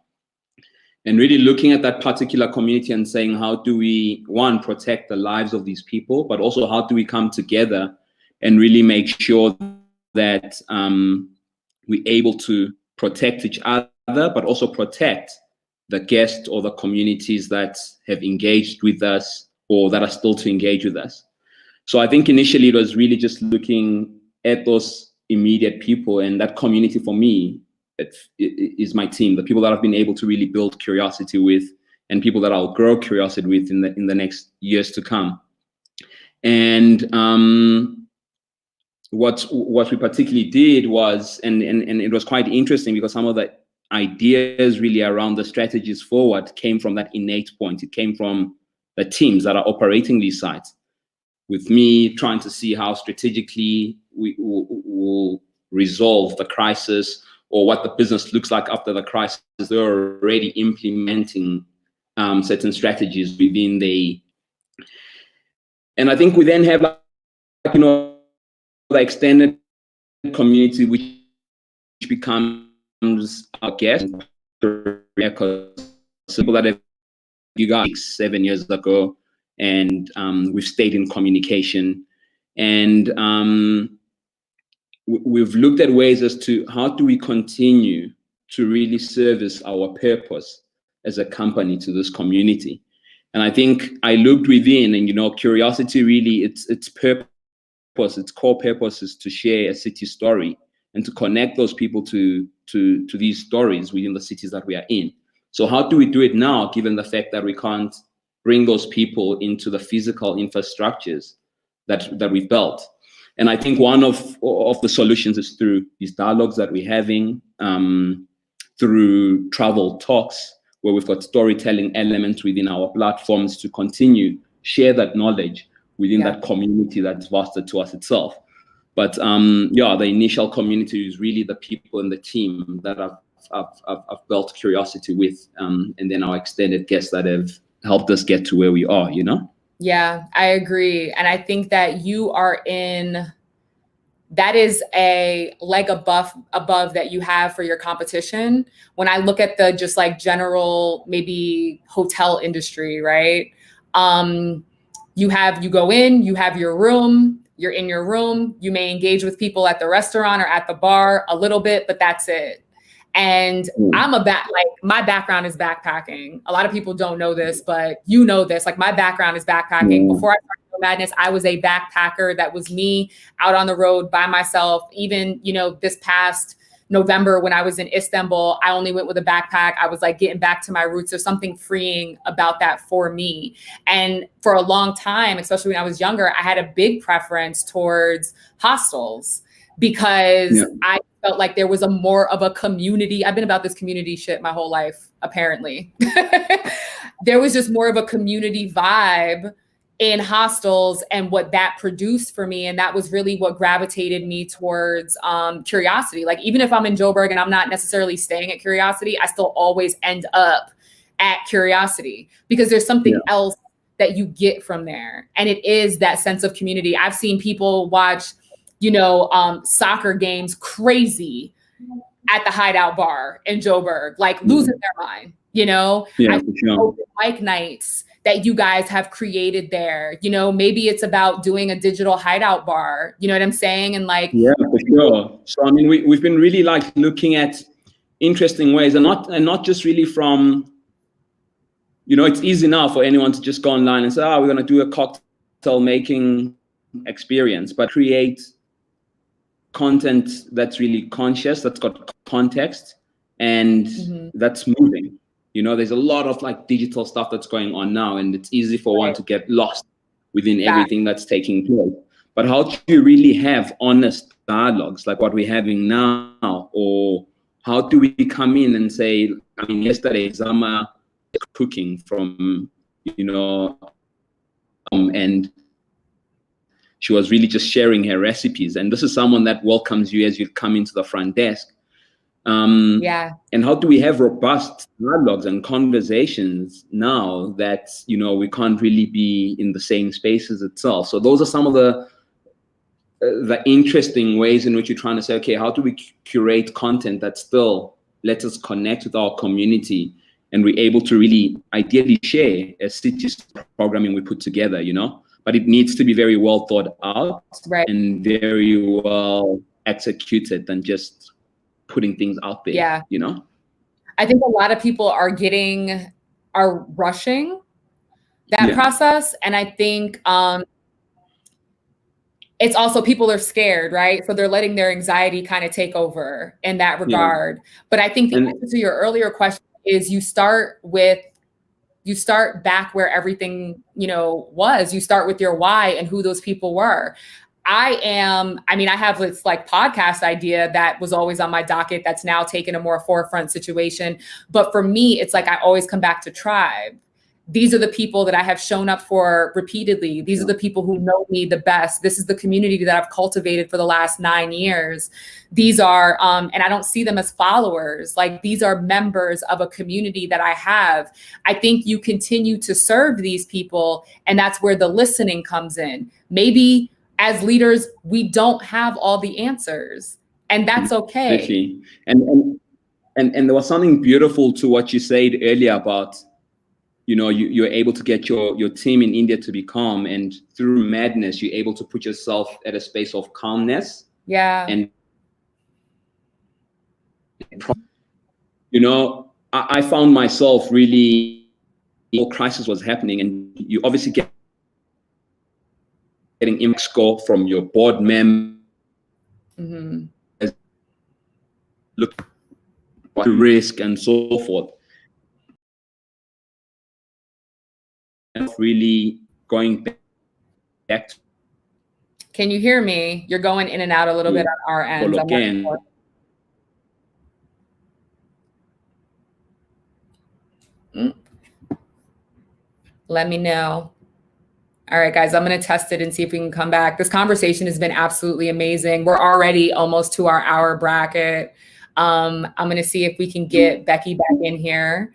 And really looking at that particular community and saying, how do we, one, protect the lives of these people, but also how do we come together and really make sure that we're able to protect each other, but also protect the guests or the communities that have engaged with us or that are still to engage with us. So I think initially it was really just looking at those immediate people, and that community for me it is my team, the people that I've been able to really build curiosity with, and people that I'll grow curiosity with in the next years to come. And what we particularly did was, and it was quite interesting because some of the ideas really around the strategies forward came from that innate point. It came from the teams that are operating these sites, with me trying to see how strategically we will resolve the crisis, or what the business looks like after the crisis. They're already implementing certain strategies within the, and I think we then have, the extended community, which becomes our guest, people that have you guys 7 years ago, and we've stayed in communication, and we've looked at ways as to how do we continue to really service our purpose as a company to this community. And I think I looked within, and Curiosity really, its purpose, its core purpose is to share a city story and to connect those people to these stories within the cities that we are in. So how do we do it now, given the fact that we can't bring those people into the physical infrastructures that we've built? And I think one of the solutions is through these dialogues that we're having, through travel talks, where we've got storytelling elements within our platforms to continue share that knowledge within that community that's vested to us itself. But the initial community is really the people and the team that I've built Curiosity with, and then our extended guests that have helped us get to where we are, Yeah, I agree. And I think that you are that is a leg above that you have for your competition. When I look at the just like general, maybe hotel industry, right? You go in, you have your room, you're in your room, you may engage with people at the restaurant or at the bar a little bit, but that's it. And my background is backpacking. A lot of people don't know this, but you know this. Like, my background is backpacking. Before I started NOMADNESS, I was a backpacker. That was me out on the road by myself. Even, this past November when I was in Istanbul, I only went with a backpack. I was like getting back to my roots. There's something freeing about that for me. And for a long time, especially when I was younger, I had a big preference towards hostels because I felt like there was more of a community. I've been about this community shit my whole life, apparently. There was just more of a community vibe in hostels and what that produced for me. And that was really what gravitated me towards Curiosity. Like, even if I'm in Joburg and I'm not necessarily staying at Curiosity, I still always end up at Curiosity because there's something else that you get from there. And it is that sense of community. I've seen people watch soccer games crazy at the Hideout Bar in Joburg, like losing their mind, I think mic nights that you guys have created there, maybe it's about doing a digital Hideout Bar, you know what I'm saying? And like, yeah, for sure. So, I mean, we've been really like looking at interesting ways, and not just really from, it's easy now for anyone to just go online and say, we're going to do a cocktail making experience, but create content that's really conscious, that's got context, and that's moving. There's a lot of like digital stuff that's going on now, and it's easy for one to get lost within everything that's taking place. But how do you really have honest dialogues like what we're having now? Or how do we come in and say, yesterday Zama cooking from, and she was really just sharing her recipes. And this is someone that welcomes you as you come into the front desk. And how do we have robust dialogues and conversations now that, we can't really be in the same spaces itself? So those are some of the interesting ways in which you're trying to say, okay, how do we curate content that still lets us connect with our community, and we're able to really ideally share a city programming we put together, but it needs to be very well thought out and very well executed than just putting things out there. Yeah. You know, I think a lot of people are rushing that process. And I think it's also people are scared, right? So they're letting their anxiety kind of take over in that regard. Yeah. But I think the answer to your earlier question is you start back where everything, was. You start with your why and who those people were. I have this like podcast idea that was always on my docket that's now taken a more forefront situation. But for me, it's like I always come back to tribe. These are the people that I have shown up for repeatedly. These are the people who know me the best. This is the community that I've cultivated for the last 9 years. These are, and I don't see them as followers. Like, these are members of a community that I have. I think you continue to serve these people, and that's where the listening comes in. Maybe as leaders, we don't have all the answers, and that's okay. Exactly. And there was something beautiful to what you said earlier about, you're able to get your team in India to be calm, and through madness, you're able to put yourself at a space of calmness. Yeah. And, I found myself really, crisis was happening, and you obviously getting impact score from your board member. Mm-hmm. Look at risk and so forth. Really going back to, can you hear me? You're going in and out a little bit on our end. Again. Let me know. All right, guys, I'm going to test it and see if we can come back. This conversation has been absolutely amazing. We're already almost to our hour bracket. I'm going to see if we can get Bheki back in here.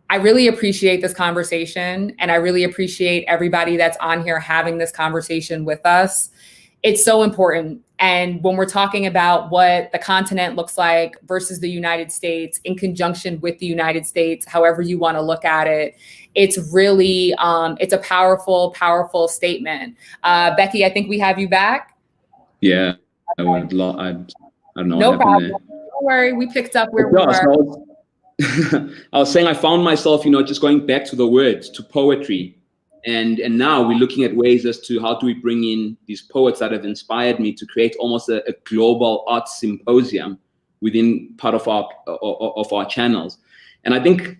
I really appreciate this conversation, and I really appreciate everybody that's on here having this conversation with us. It's so important. And when we're talking about what the continent looks like versus the United States in conjunction with the United States, however you want to look at it, it's really, it's a powerful, powerful statement. Bheki, I think we have you back. Yeah, I don't know. No problem. Don't worry. We picked up where we were. I was saying I found myself, just going back to the words, to poetry. And now we're looking at ways as to how do we bring in these poets that have inspired me to create almost a global arts symposium within part of our channels. And I think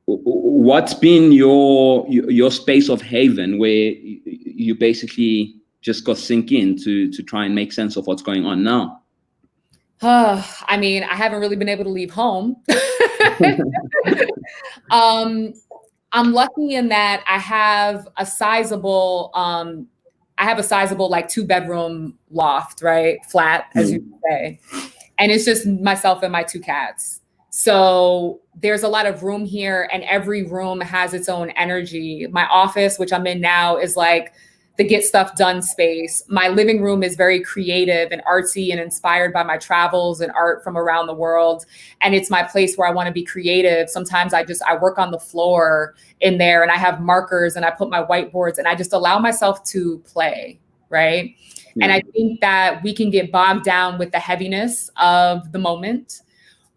what's been your space of haven where you basically just got sink in to try and make sense of what's going on now? I haven't really been able to leave home. I'm lucky in that I have a sizable like 2-bedroom loft, right? Flat, as you say. And it's just myself and my 2 cats. So there's a lot of room here, and every room has its own energy. My office, which I'm in now, is like the get stuff done space. My living room is very creative and artsy and inspired by my travels and art from around the world. And it's my place where I want to be creative. Sometimes I work on the floor in there, and I have markers and I put my whiteboards, and I just allow myself to play, right? Yeah. And I think that we can get bogged down with the heaviness of the moment,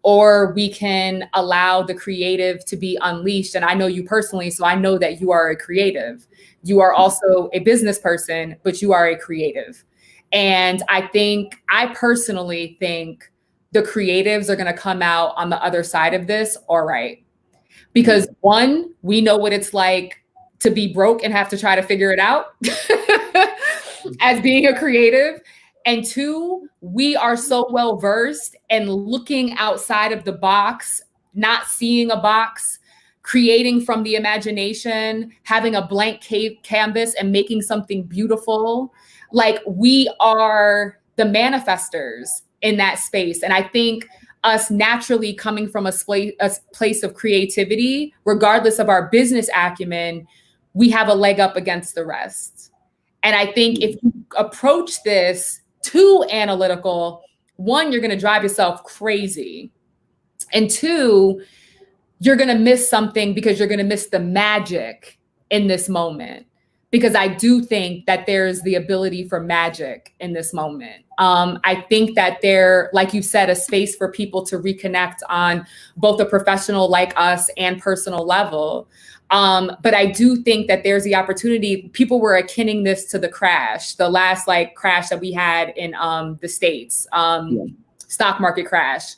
or we can allow the creative to be unleashed. And I know you personally, so I know that you are a creative. You are also a business person, but you are a creative. And I personally think the creatives are going to come out on the other side of this all right. Because 1, we know what it's like to be broke and have to try to figure it out as being a creative. And 2, we are so well versed in looking outside of the box, not seeing a box, creating from the imagination, having a blank canvas and making something beautiful. Like, we are the manifestors in that space. And I think us naturally coming from a place of creativity, regardless of our business acumen, we have a leg up against the rest. And I think if you approach this too analytical, 1, you're going to drive yourself crazy. And 2, you're going to miss something, because you're going to miss the magic in this moment. because I do think that there's the ability for magic in this moment. I think that there, like you said, a space for people to reconnect on both a professional like us and personal level. But I do think that there's the opportunity. People were akinning this to the crash, the last like crash that we had in the States, stock market crash.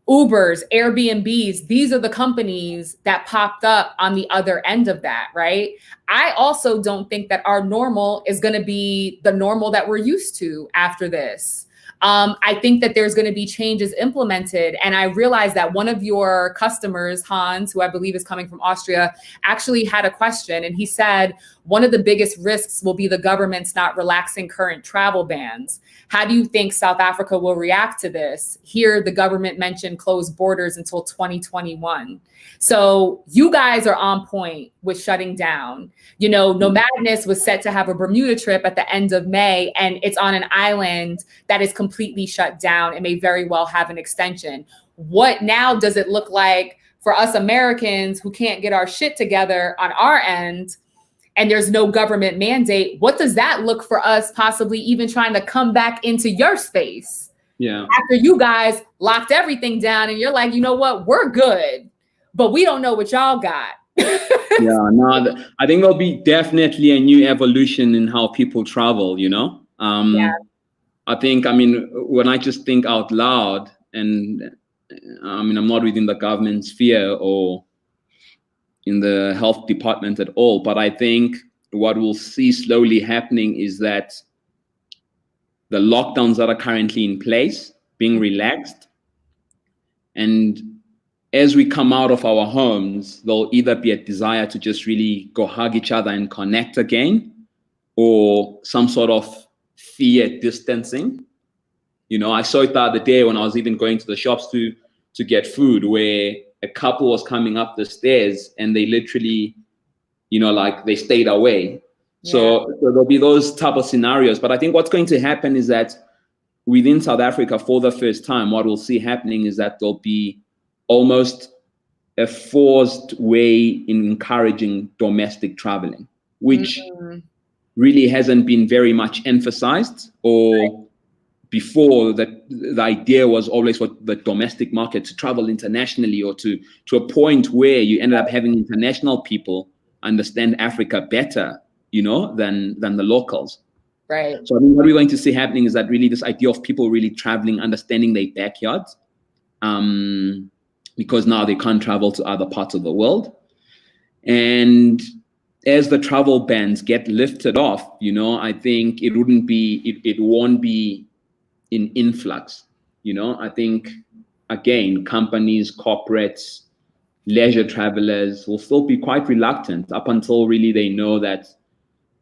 Ubers, Airbnbs, these are the companies that popped up on the other end of that, right? I also don't think that our normal is going to be the normal that we're used to after this. I think that there's going to be changes implemented. And I realized that one of your customers, Hans, who I believe is coming from Austria, actually had a question. And he said, one of the biggest risks will be the government's not relaxing current travel bans. How do you think South Africa will react to this? Here, the government mentioned closed borders until 2021. So you guys are on point with shutting down. You know, NOMADNESS was set to have a Bermuda trip at the end of May, and it's on an island that is completely shut down. It may very well have an extension. What now does it look like for us Americans who can't get our shit together on our end? And there's no government mandate. What does that look for us possibly even trying to come back into your space? Yeah. After you guys locked everything down and you're like, you know what, we're good, but we don't know what y'all got. Yeah, no, I think there'll be definitely a new evolution in how people travel, you know? I think, I mean, when I just think out loud, and I mean, I'm not within the government sphere or in the health department at all, but I think what we'll see slowly happening is that the lockdowns that are currently in place being relaxed, and as we come out of our homes, there'll either be a desire to just really go hug each other and connect again, or some sort of fear distancing. You know, I saw it the other day when I was even going to the shops to get food, where a couple was coming up the stairs and they literally, you know, like they stayed away. Yeah. So there'll be those type of scenarios. But I think what's going to happen is that within South Africa, for the first time, what we'll see happening is that there'll be almost a forced way in encouraging domestic traveling, which really hasn't been very much emphasized, or before that the idea was always for the domestic market to travel internationally, or to a point where you ended up having international people understand Africa better, you know, than the locals. Right. So I mean, what we're going to see happening is that really this idea of people really traveling, understanding their backyards, because now they can't travel to other parts of the world. And as the travel bans get lifted off, you know, I think it won't be in influx. You know, I think, again, companies, corporates, leisure travelers will still be quite reluctant up until really they know that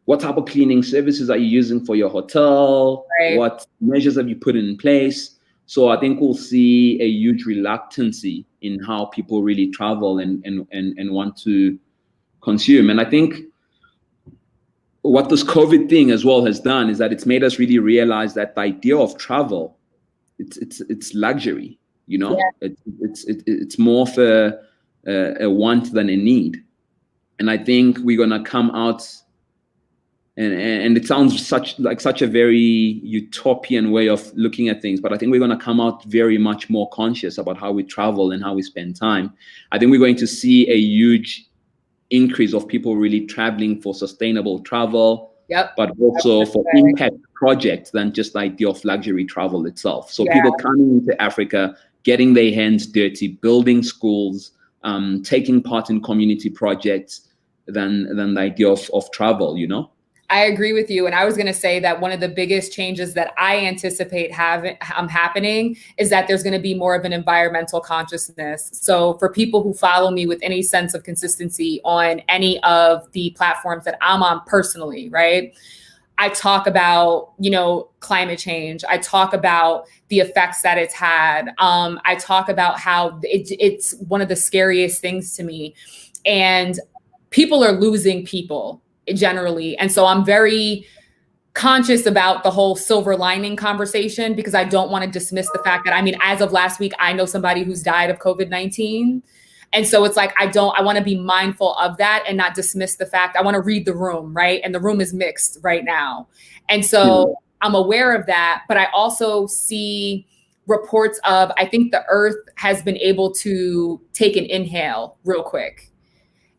what type of cleaning services are you using for your hotel? Right. What measures have you put in place? So I think we'll see a huge reluctancy in how people really travel and want to consume. And I think what this COVID thing as well has done is that it's made us really realize that the idea of travel, it's luxury, you know. Yeah. It's more of a want than a need. And I think we're gonna come out, and it sounds such a very utopian way of looking at things, but I think we're gonna come out very much more conscious about how we travel and how we spend time. I think we're going to see a huge increase of people really traveling for sustainable travel, but also for impact projects than just the idea of luxury travel itself. So people coming into Africa, getting their hands dirty, building schools, taking part in community projects than the idea of travel, you know? I agree with you. And I was going to say that one of the biggest changes that I anticipate happening is that there's going to be more of an environmental consciousness. So for people who follow me with any sense of consistency on any of the platforms that I'm on personally, right? I talk about, you know, climate change. I talk about the effects that it's had. I talk about how it's one of the scariest things to me. And people are losing people generally. And so I'm very conscious about the whole silver lining conversation, because I don't want to dismiss the fact that, I mean, as of last week, I know somebody who's died of COVID-19. And so it's like, I want to be mindful of that and not dismiss the fact. I want to read the room, right? And the room is mixed right now. And so I'm aware of that, but I also see reports of, I think the earth has been able to take an inhale real quick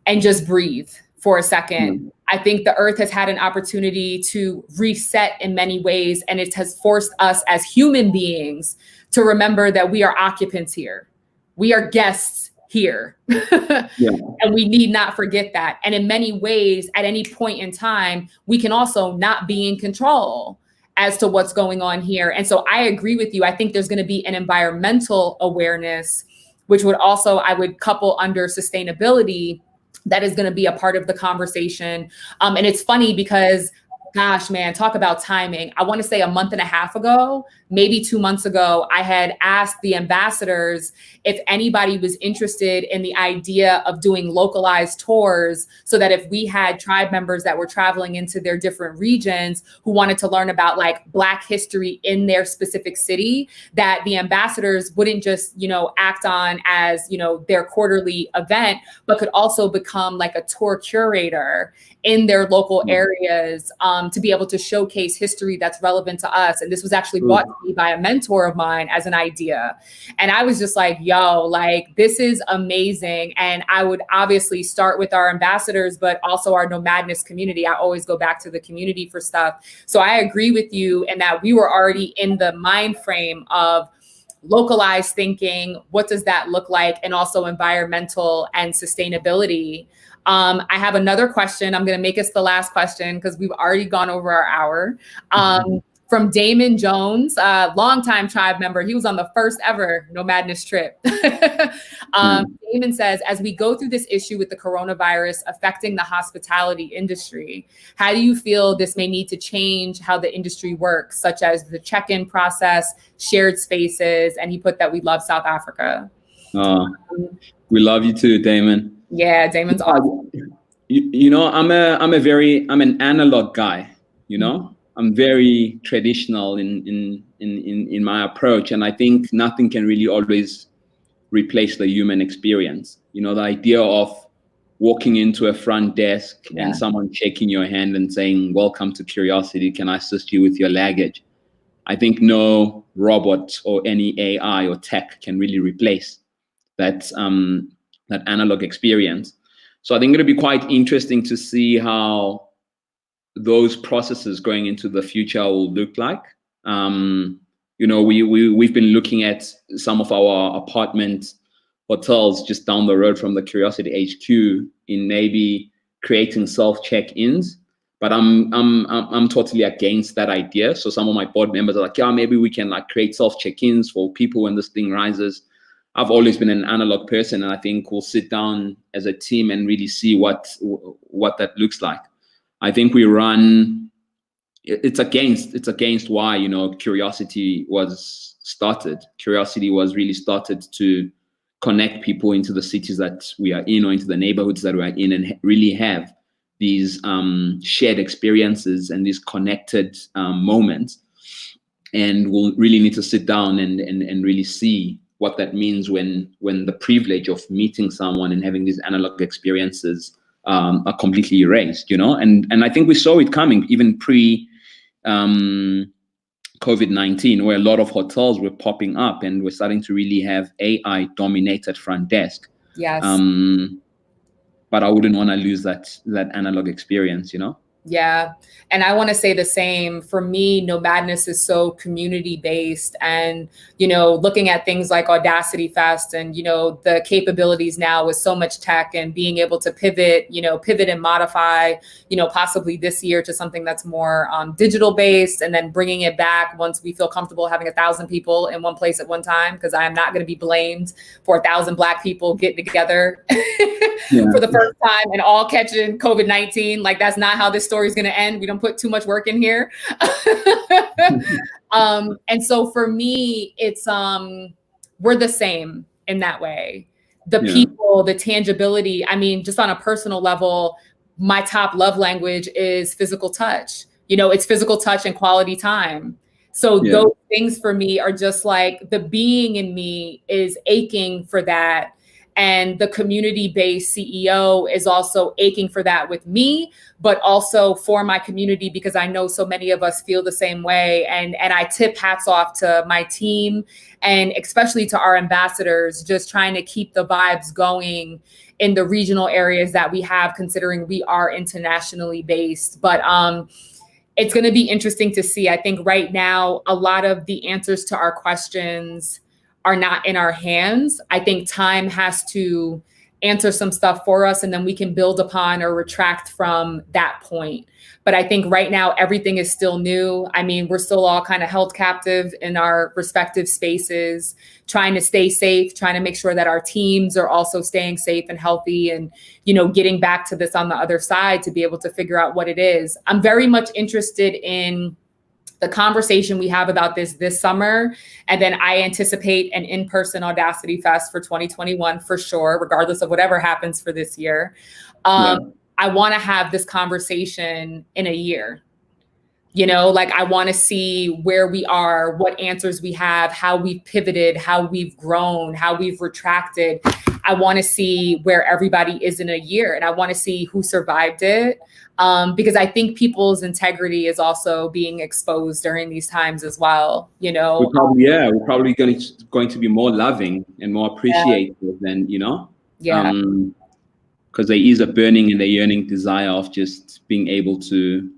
and just breathe for a second. I think the earth has had an opportunity to reset in many ways, and it has forced us as human beings to remember that we are occupants here. We are guests here. And we need not forget that. And in many ways, at any point in time, we can also not be in control as to what's going on here. And so I agree with you. I think there's going to be an environmental awareness, which would also, I would couple under sustainability, that is going to be a part of the conversation. And it's funny because, gosh, man, talk about timing. I want to say a month and a half ago, maybe 2 months ago, I had asked the ambassadors if anybody was interested in the idea of doing localized tours, so that if we had tribe members that were traveling into their different regions who wanted to learn about like Black history in their specific city, that the ambassadors wouldn't just, act on as, their quarterly event, but could also become like a tour curator in their local areas, to be able to showcase history that's relevant to us. And this was actually brought to me by a mentor of mine as an idea. And I was just like, yo, like, this is amazing. And I would obviously start with our ambassadors, but also our NOMADNESS community. I always go back to the community for stuff. So I agree with you in that we were already in the mind frame of localized thinking. What does that look like? And also environmental and sustainability. I have another question. I'm going to make us the last question because we've already gone over our hour. From Damon Jones, a longtime tribe member. He was on the first ever NOMADNESS trip. Damon says, as we go through this issue with the coronavirus affecting the hospitality industry, how do you feel this may need to change how the industry works, such as the check-in process, shared spaces? And he put that we love South Africa. We love you too, Damon. Yeah, Damon's awesome. I'm an analog guy, I'm very traditional in my approach. And I think nothing can really always replace the human experience. The idea of walking into a front desk and someone shaking your hand and saying, welcome to Curiosity, can I assist you with your luggage? I think no robot or any AI or tech can really replace that analog experience. So I think it'll be quite interesting to see how those processes going into the future will look like. We've been looking at some of our apartment hotels just down the road from the Curiosity HQ in maybe creating self check-ins. But I'm totally against that idea. So some of my board members are like, yeah, maybe we can like create self check-ins for people when this thing rises. I've always been an analog person, and I think we'll sit down as a team and really see what that looks like. I think it's against why, Curiosity was started. Curiosity was really started to connect people into the cities that we are in or into the neighborhoods that we are in, and really have these shared experiences and these connected moments. And we'll really need to sit down and really see what that means when the privilege of meeting someone and having these analog experiences are completely erased, and I think we saw it coming even pre COVID-19, where a lot of hotels were popping up and we're starting to really have AI dominated front desk. Yes. But I wouldn't want to lose that analog experience, Yeah. And I want to say the same. For me, NOMADNESS is so community based, and, looking at things like Audacity Fest and, the capabilities now with so much tech and being able to pivot and modify, possibly this year to something that's more digital based, and then bringing it back once we feel comfortable having 1,000 people in one place at one time, because I am not going to be blamed for 1,000 Black people getting together for the first time and all catching COVID-19. Like, that's not how this story is going to end. We don't put too much work in here. And so for me, it's we're the same in that way. The people, the tangibility. I mean, just on a personal level, my top love language is physical touch. It's physical touch and quality time. So those things for me are just like, the being in me is aching for that. And the community-based CEO is also aching for that with me, but also for my community, because I know so many of us feel the same way. And I tip hats off to my team and especially to our ambassadors, just trying to keep the vibes going in the regional areas that we have, considering we are internationally based. But it's going to be interesting to see. I think right now, a lot of the answers to our questions are not in our hands. I think time has to answer some stuff for us, and then we can build upon or retract from that point. But I think right now, everything is still new. I mean, we're still all kind of held captive in our respective spaces, trying to stay safe, trying to make sure that our teams are also staying safe and healthy, and, you know, getting back to this on the other side to be able to figure out what it is. I'm very much interested in the conversation we have about this summer. And then I anticipate an in-person Audacity Fest for 2021 for sure, regardless of whatever happens for this year. I want to have this conversation in a year. You know, like, I want to see where we are, what answers we have, how we've pivoted, how we've grown, how we've retracted. I want to see where everybody is in a year, and I want to see who survived it. Because I think people's integrity is also being exposed during these times as well. You know, we're probably going to be more loving and more appreciative than, you know, because there is a burning and a yearning desire of just being able to.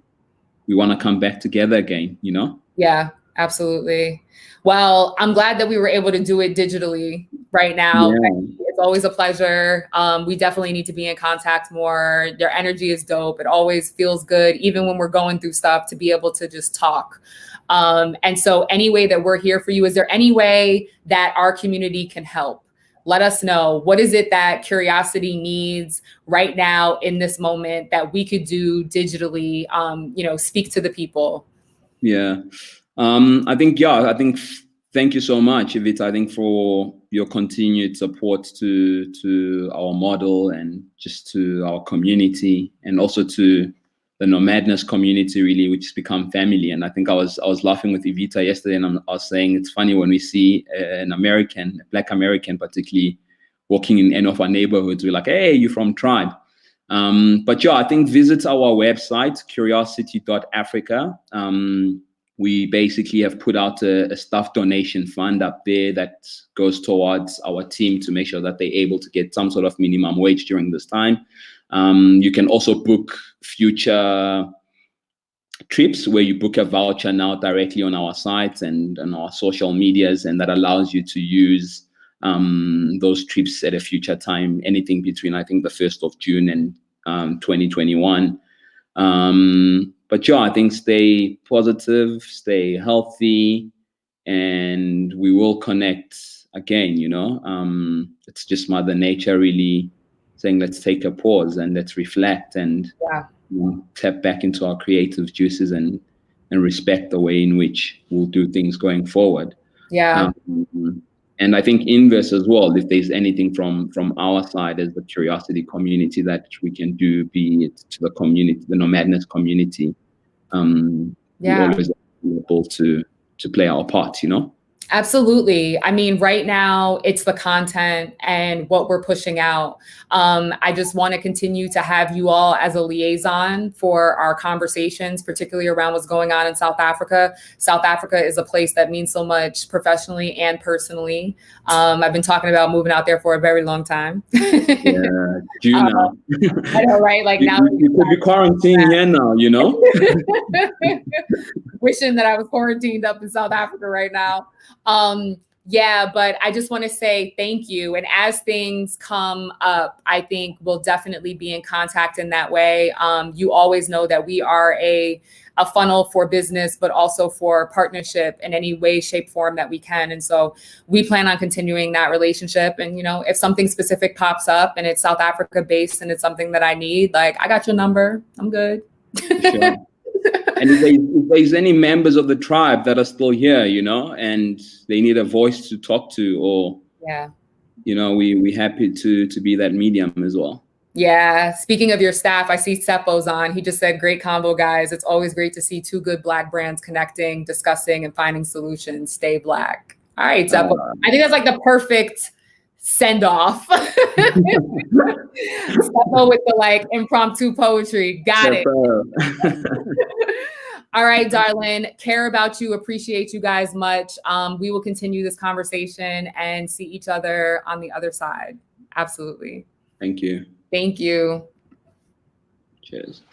We want to come back together again, you know? Yeah, absolutely. Well, I'm glad that we were able to do it digitally right now. Yeah. It's always a pleasure. We definitely need to be in contact more. Your energy is dope. It always feels good, even when we're going through stuff, to be able to just talk. And so any way that we're here for you, is there any way that our community can help? Let us know. What is it that Curiosity needs right now in this moment that we could do digitally, you know, speak to the people? Yeah. I think thank you so much, Evita. I think for your continued support to our model and just to our community, and also to the NOMADNESS community, really, which has become family. And I think I was laughing with Evita yesterday, and I was saying it's funny when we see an American, a Black American particularly, walking in any of our neighborhoods, we're like, hey, you're from Tribe. But yeah, I think visit our website, curiosity.africa. We basically have put out a staff donation fund up there that goes towards our team to make sure that they're able to get some sort of minimum wage during this time. You can also book future trips where you book a voucher now directly on our sites and on our social medias, and that allows you to use those trips at a future time, anything between, I think, the 1st of June and 2021. But yeah, I think stay positive, stay healthy, and we will connect again, you know. It's just Mother Nature really saying, let's take a pause and let's reflect and tap back into our creative juices and respect the way in which we'll do things going forward. Yeah. And I think inverse as well, if there's anything from our side as the Curiosity community that we can do, be it to the community, the NOMADNESS community, we're always able to play our part, you know? Absolutely. I mean, right now it's the content and what we're pushing out. I just want to continue to have you all as a liaison for our conversations, particularly around what's going on in South Africa. South Africa is a place that means so much professionally and personally. I've been talking about moving out there for a very long time. Yeah, June I know, right? Like now you could be quarantined here now, you know? Wishing that I was quarantined up in South Africa right now. Yeah, but I just want to say thank you. And as things come up, I think we'll definitely be in contact in that way. You always know that we are a funnel for business, but also for partnership in any way, shape, form that we can. And so we plan on continuing that relationship. And, you know, if something specific pops up and it's South Africa based and it's something that I need, like, I got your number. I'm good. Sure. And if there's any members of the tribe that are still here, you know, and they need a voice to talk to, or, you know, we're happy to be that medium as well. Yeah. Speaking of your staff, I see Seppo's on. He just said, great convo, guys. It's always great to see two good Black brands connecting, discussing, and finding solutions. Stay Black. All right, Seppo. I think that's like the perfect send off. Stefo with the like impromptu poetry. Got it. All right, darling. Care about you. Appreciate you guys much. We will continue this conversation and see each other on the other side. Absolutely. Thank you. Thank you. Cheers.